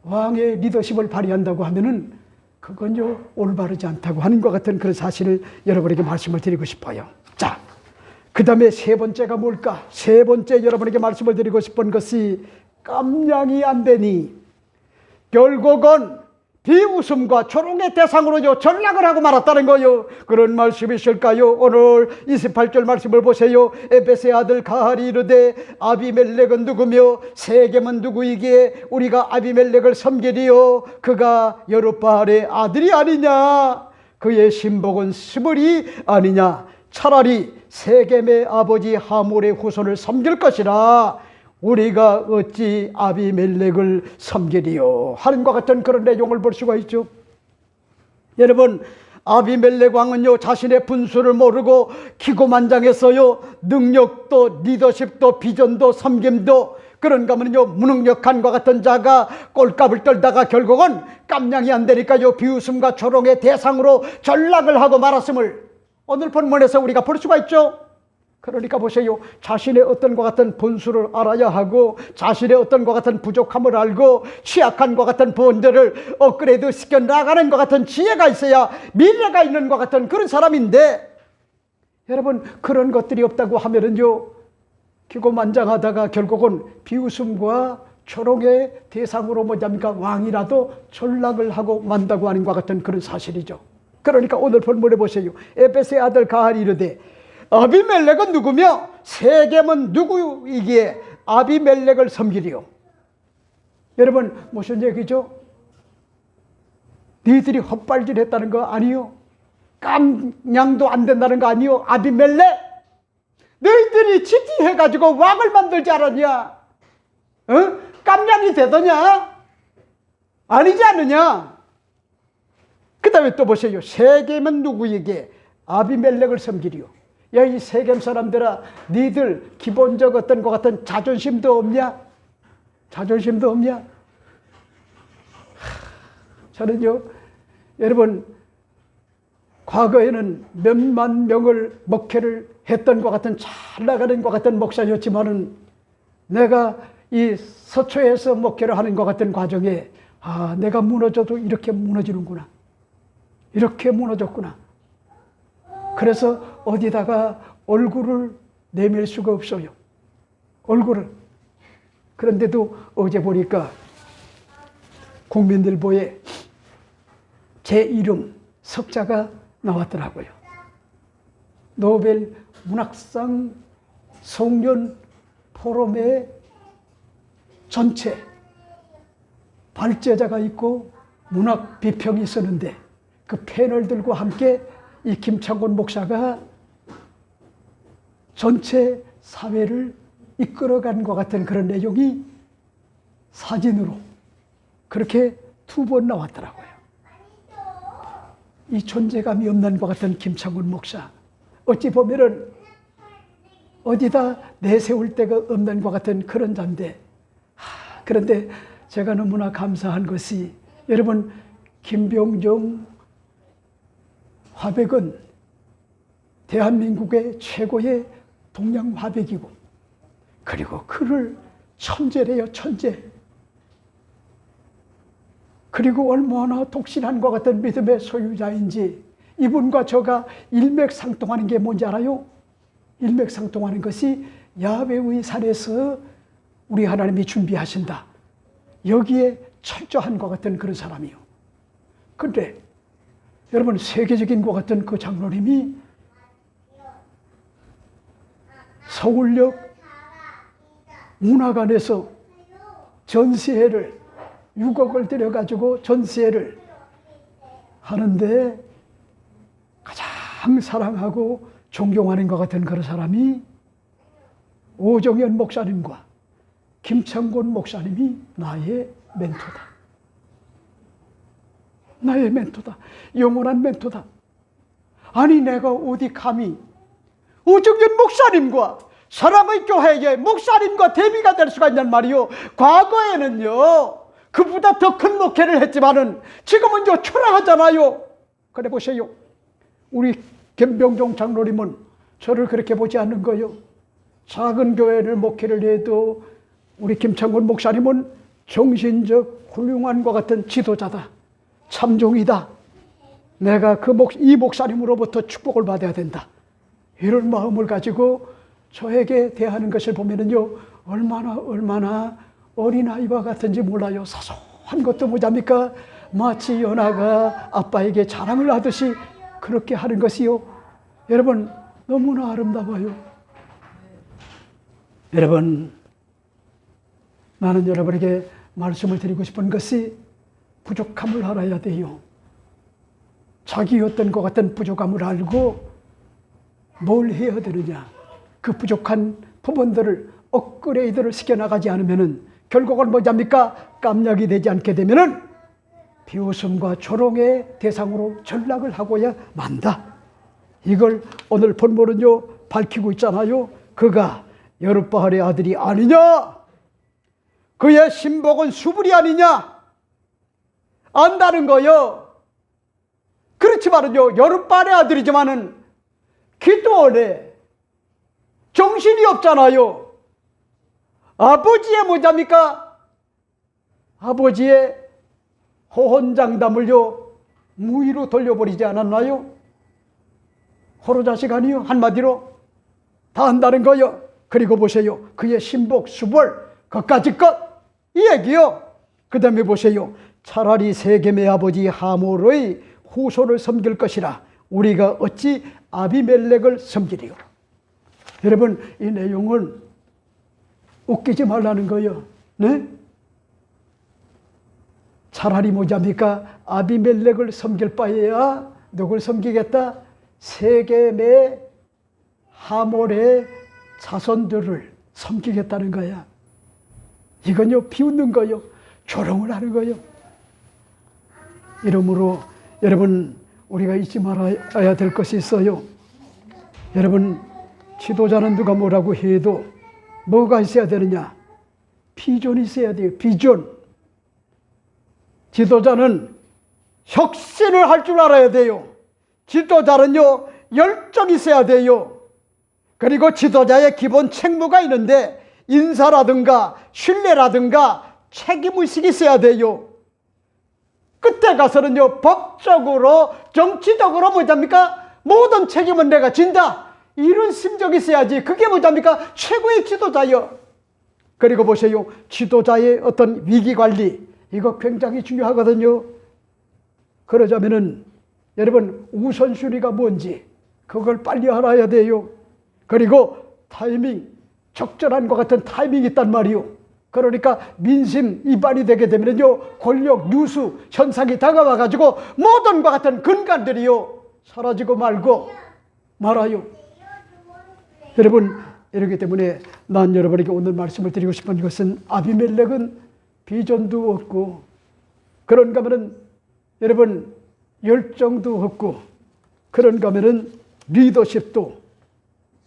왕의 리더십을 발휘한다고 하면은 그건요 올바르지 않다고 하는 것 같은 그런 사실을 여러분에게 말씀을 드리고 싶어요. 자, 그 다음에 세 번째가 뭘까? 세 번째 여러분에게 말씀을 드리고 싶은 것이 깜냥이 안 되니 결국은 비웃음과 조롱의 대상으로 전락을 하고 말았다는 거요. 그런 말씀이 있을까요? 오늘 28절 말씀을 보세요. 에베스의 아들 가할이 이르되 아비멜렉은 누구며 세겜은 누구이기에 우리가 아비멜렉을 섬기리요? 그가 여룻바알의 아들이 아니냐? 그의 신복은 스물이 아니냐? 차라리 세겜의 아버지 하몰의 후손을 섬길 것이라 우리가 어찌 아비멜렉을 섬기리요 하는 것 같은 그런 내용을 볼 수가 있죠. 여러분 아비멜렉 왕은요, 자신의 분수를 모르고 기고만장했어요. 능력도 리더십도 비전도 섬김도 그런가 하면요, 무능력한 것 같은 자가 꼴값을 떨다가 결국은 깜냥이 안 되니까요, 비웃음과 조롱의 대상으로 전락을 하고 말았음을 오늘 본문에서 우리가 볼 수가 있죠. 그러니까 보세요, 자신의 어떤 것 같은 본수를 알아야 하고, 자신의 어떤 것 같은 부족함을 알고, 취약한 것 같은 본들을 업그레이드 시켜 나가는 것 같은 지혜가 있어야 미래가 있는 것 같은 그런 사람인데, 여러분 그런 것들이 없다고 하면은요, 기고만장하다가 결국은 비웃음과 조롱의 대상으로 뭐냐니까 왕이라도 전락을 하고 만다고 하는 것 같은 그런 사실이죠. 그러니까 오늘 본문에 보세요. 에베스의 아들 가할이 이르되 아비멜렉은 누구며 세겜은 누구이기에 아비멜렉을 섬기리요. 여러분 무슨 얘기죠? 너희들이 헛발질했다는 거 아니요? 깜냥도 안 된다는 거 아니요? 아비멜렉, 너희들이 지지해가지고 왕을 만들지 않았냐? 깜냥이 되더냐? 아니지 않느냐? 그 다음에 또 보세요. 세겜은 누구에게 아비멜렉을 섬기리요. 야, 이 세겜 사람들아, 니들 기본적 어떤 것 같은 자존심도 없냐? 자존심도 없냐? 저는요, 여러분 과거에는 몇만 명을 목회를 했던 것 같은 잘 나가는 것 같은 목사였지만은 내가 이 서초에서 목회를 하는 것 같은 과정에 내가 무너져도 이렇게 무너지는구나, 이렇게 무너졌구나. 그래서 어디다가 얼굴을 내밀 수가 없어요. 얼굴을. 그런데도 어제 보니까 국민일보에 제 이름 석자가 나왔더라고요. 노벨 문학상 송년 포럼의 전체 발제자가 있고 문학 비평이 쓰는데 그 패널들과 함께 이 김창곤 목사가 전체 사회를 이끌어간 것 같은 그런 내용이 사진으로 그렇게 2번 나왔더라고요. 이 존재감이 없는 것 같은 김창곤 목사, 어찌 보면은 어디다 내세울 데가 없는 것 같은 그런 자인데, 그런데 제가 너무나 감사한 것이, 여러분 김병정 화백은 대한민국의 최고의 동양 화백이고, 그리고 그를 천재래요, 천재. 그리고 얼마나 독실한 것 같은 믿음의 소유자인지, 이분과 저가 일맥상통하는 게 뭔지 알아요? 일맥상통하는 것이 야훼의 산에서 우리 하나님이 준비하신다, 여기에 철저한 것 같은 그런 사람이요. 그런데 여러분 세계적인 것 같은 그 장로님이 서울역 문화관에서 전시회를 6억을 들여가지고 전시회를 하는데 가장 사랑하고 존경하는 것 같은 그런 사람이 오정현 목사님과 김창곤 목사님이 나의 멘토다. 나의 멘토다. 영원한 멘토다. 아니 내가 어디 감히 오정현 목사님과 사랑의 교회의 목사님과 대비가 될 수가 있냔 말이요. 과거에는요 그보다 더 큰 목회를 했지만은 지금은 초라하잖아요. 그래 보세요. 우리 김병종 장로님은 저를 그렇게 보지 않는 거요. 작은 교회를 목회를 해도 우리 김창곤 목사님은 정신적 훌륭한 것 같은 지도자다, 참종이다, 내가 이 목사님으로부터 축복을 받아야 된다, 이런 마음을 가지고 저에게 대하는 것을 보면은요 얼마나 어린아이와 같은지 몰라요. 사소한 것도 뭐잡니까? 마치 연하가 아빠에게 자랑을 하듯이 그렇게 하는 것이요. 여러분 너무나 아름다워요. 여러분 나는 여러분에게 말씀을 드리고 싶은 것이 부족함을 알아야 돼요. 자기 어떤 것 같은 부족함을 알고 뭘 해야 되느냐, 그 부족한 부분들을 업그레이드를 시켜나가지 않으면은 결국은 뭐잡니까? 깜냥이 되지 않게 되면은 비웃음과 조롱의 대상으로 전락을 하고야 만다. 이걸 오늘 본문은요 밝히고 있잖아요. 그가 여룻바알의 아들이 아니냐? 그의 신복은 수불이 아니냐? 안다는 거요. 그렇지만은요 여룻바알의 아들이지만은 기도원에 정신이 없잖아요. 아버지의 뭐잡니까? 아버지의 호혼장담을요 무의로 돌려버리지 않았나요? 호로자식 아니요? 한마디로 다 한다는 거요. 그리고 보세요. 그의 신복 수벌 그까짓 것 이 얘기요. 그 다음에 보세요. 차라리 세겜의 아버지 하몰의 후손을 섬길 것이라 우리가 어찌 아비멜렉을 섬기리요. 여러분 이 내용은 웃기지 말라는 거예요. 네? 차라리 뭐잡니까? 아비멜렉을 섬길 바에야 누굴 섬기겠다? 세겜의 하몰의 자손들을 섬기겠다는 거야. 이건요 비웃는 거요. 조롱을 하는 거요. 이러므로 여러분 우리가 잊지 말아야 될 것이 있어요. 여러분 지도자는 누가 뭐라고 해도 뭐가 있어야 되느냐? 비전이 있어야 돼요. 비전. 지도자는 혁신을 할 줄 알아야 돼요. 지도자는요 열정이 있어야 돼요. 그리고 지도자의 기본 책무가 있는데 인사라든가 신뢰라든가 책임의식이 있어야 돼요. 그때 가서는요 법적으로 정치적으로 뭐잡니까? 모든 책임은 내가 진다. 이런 심정이 있어야지. 그게 뭐잡니까? 최고의 지도자요. 그리고 보세요. 지도자의 어떤 위기관리 이거 굉장히 중요하거든요. 그러자면은 여러분 우선순위가 뭔지 그걸 빨리 알아야 돼요. 그리고 타이밍 적절한 것 같은 타이밍이 있단 말이요. 그러니까 민심 이반이 되게 되면요 권력 누수 현상이 다가와 가지고 모든 것 같은 근간들이요 사라지고 말고 말아요. 여러분 이렇기 때문에 난 여러분에게 오늘 말씀을 드리고 싶은 것은 아비멜렉은 비전도 없고 그런가 하면은 여러분 열정도 없고 그런가 하면은 리더십도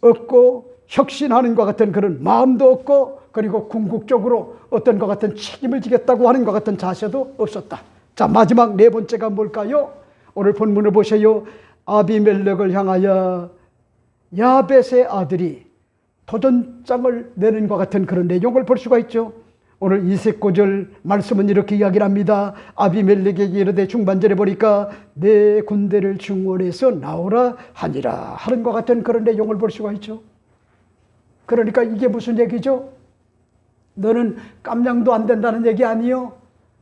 없고 혁신하는 것 같은 그런 마음도 없고 그리고 궁극적으로 어떤 것 같은 책임을 지겠다고 하는 것 같은 자세도 없었다. 자 마지막 네 번째가 뭘까요? 오늘 본문을 보세요. 아비멜렉을 향하여 야벳의 아들이 도전장을 내는 것 같은 그런 내용을 볼 수가 있죠. 오늘 29절 말씀은 이렇게 이야기를 합니다. 아비멜렉에게 이르되 중반절에 보니까 내 군대를 중원에서 나오라 하니라 하는 것 같은 그런 내용을 볼 수가 있죠. 그러니까 이게 무슨 얘기죠? 너는 깜냥도 안 된다는 얘기 아니요?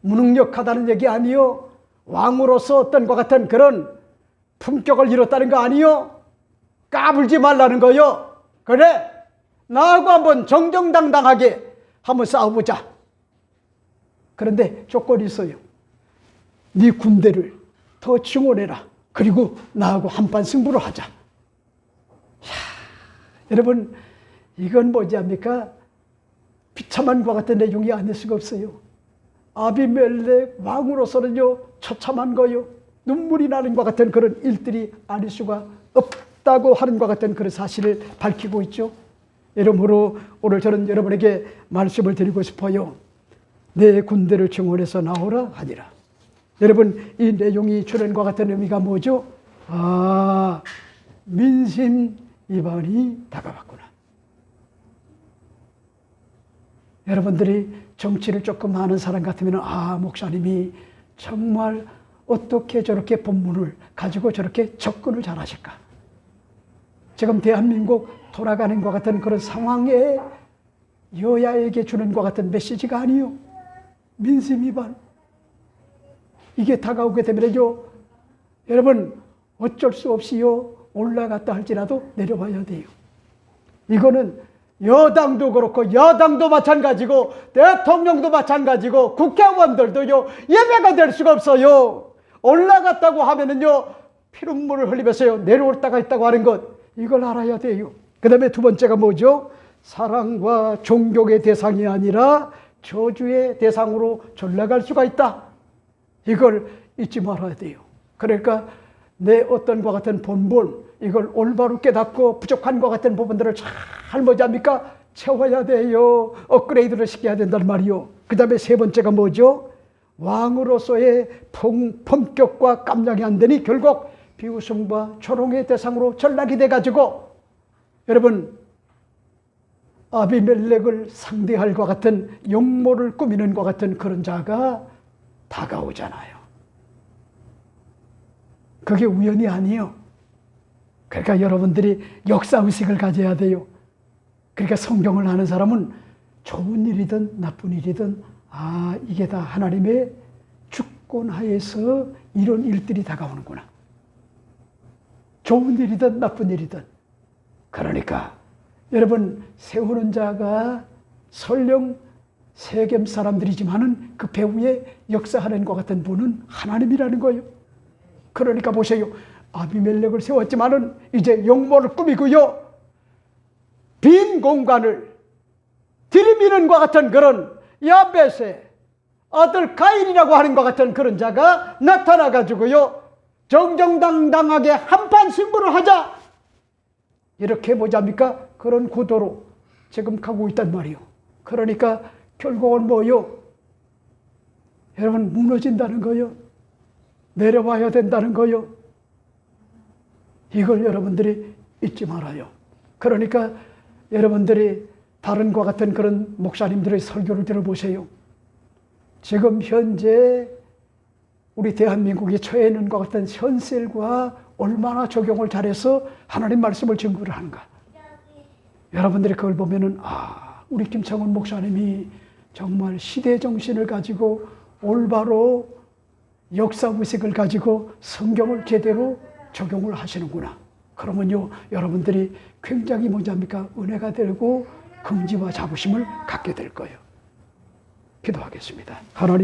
무능력하다는 얘기 아니요? 왕으로서 어떤 것 같은 그런 품격을 잃었다는 거 아니요? 까불지 말라는 거요. 그래 나하고 한번 정정당당하게 한번 싸워보자. 그런데 조건이 있어요. 네 군대를 더 증원해라. 그리고 나하고 한판 승부를 하자. 여러분 이건 뭐지 합니까? 비참한과 같은 내용이 아닐 수가 없어요. 아비멜렉 왕으로서는요 처참한 거요. 눈물이 나는 것 같은 그런 일들이 아닐 수가 없다고 하는 것 같은 그런 사실을 밝히고 있죠. 이러므로 오늘 저는 여러분에게 말씀을 드리고 싶어요. 내 군대를 증원해서 나오라 하니라. 여러분 이 내용이 주는 것 같은 의미가 뭐죠? 민심 이반이 다가왔구나. 여러분들이 정치를 조금 아는 사람 같으면 목사님이 정말 어떻게 저렇게 본문을 가지고 저렇게 접근을 잘하실까? 지금 대한민국 돌아가는 것 같은 그런 상황에 여야에게 주는 것 같은 메시지가 아니요. 민심 위반. 이게 다가오게 되면요. 여러분 어쩔 수 없이요. 올라갔다 할지라도 내려와야 돼요. 이거는 여당도 그렇고 야당도 마찬가지고 대통령도 마찬가지고 국회의원들도요. 예배가 될 수가 없어요. 올라갔다고 하면은요. 피눈물을 흘리면서요. 내려올 때가 있다고 하는 것. 이걸 알아야 돼요. 그 다음에 두 번째가 뭐죠? 사랑과 존경의 대상이 아니라 저주의 대상으로 전락할 수가 있다. 이걸 잊지 말아야 돼요. 그러니까 내 어떤 것 같은 본분, 이걸 올바로 깨닫고 부족한 것 같은 부분들을 잘 뭐합니까? 채워야 돼요. 업그레이드를 시켜야 된단 말이요. 그 다음에 세 번째가 뭐죠? 왕으로서의 품격과 깜냥이 안 되니 결국 비웃음과 조롱의 대상으로 전락이 돼가지고, 여러분, 아비멜렉을 상대할 것 같은, 용모를 꾸미는 것 같은 그런 자가 다가오잖아요. 그게 우연이 아니에요. 그러니까 여러분들이 역사의식을 가져야 돼요. 그러니까 성경을 아는 사람은 좋은 일이든 나쁜 일이든, 아, 이게 다 하나님의 주권하에서 이런 일들이 다가오는구나. 좋은 일이든 나쁜 일이든. 그러니까 여러분, 세우는 자가 설령 세겜 사람들이지만은 그 배후에 역사하는 것 같은 분은 하나님이라는 거예요. 그러니까 보세요. 아비멜렉을 세웠지만은 이제 용모를 꾸미고요. 빈 공간을 들이미는 것 같은 그런 야벳의 아들 가인이라고 하는 것 같은 그런 자가 나타나가지고요. 정정당당하게 한판 승부를 하자. 이렇게 뭐잡니까? 그런 구도로 지금 가고 있단 말이에요. 그러니까 결국은 뭐요? 여러분, 무너진다는 거요. 내려와야 된다는 거요. 이걸 여러분들이 잊지 말아요. 그러니까 여러분들이 다른 것 같은 그런 목사님들의 설교를 들어보세요. 지금 현재 우리 대한민국이 처해 있는 것 같은 현실과 얼마나 적용을 잘해서 하나님 말씀을 증거를 하는가. 여러분들이 그걸 보면은, 아, 우리 김창훈 목사님이 정말 시대 정신을 가지고 올바로 역사의식을 가지고 성경을 제대로 적용을 하시는구나. 그러면요, 여러분들이 굉장히 뭐합니까? 은혜가 되고 긍지와 자부심을 갖게 될 거예요. 기도하겠습니다. 하나님.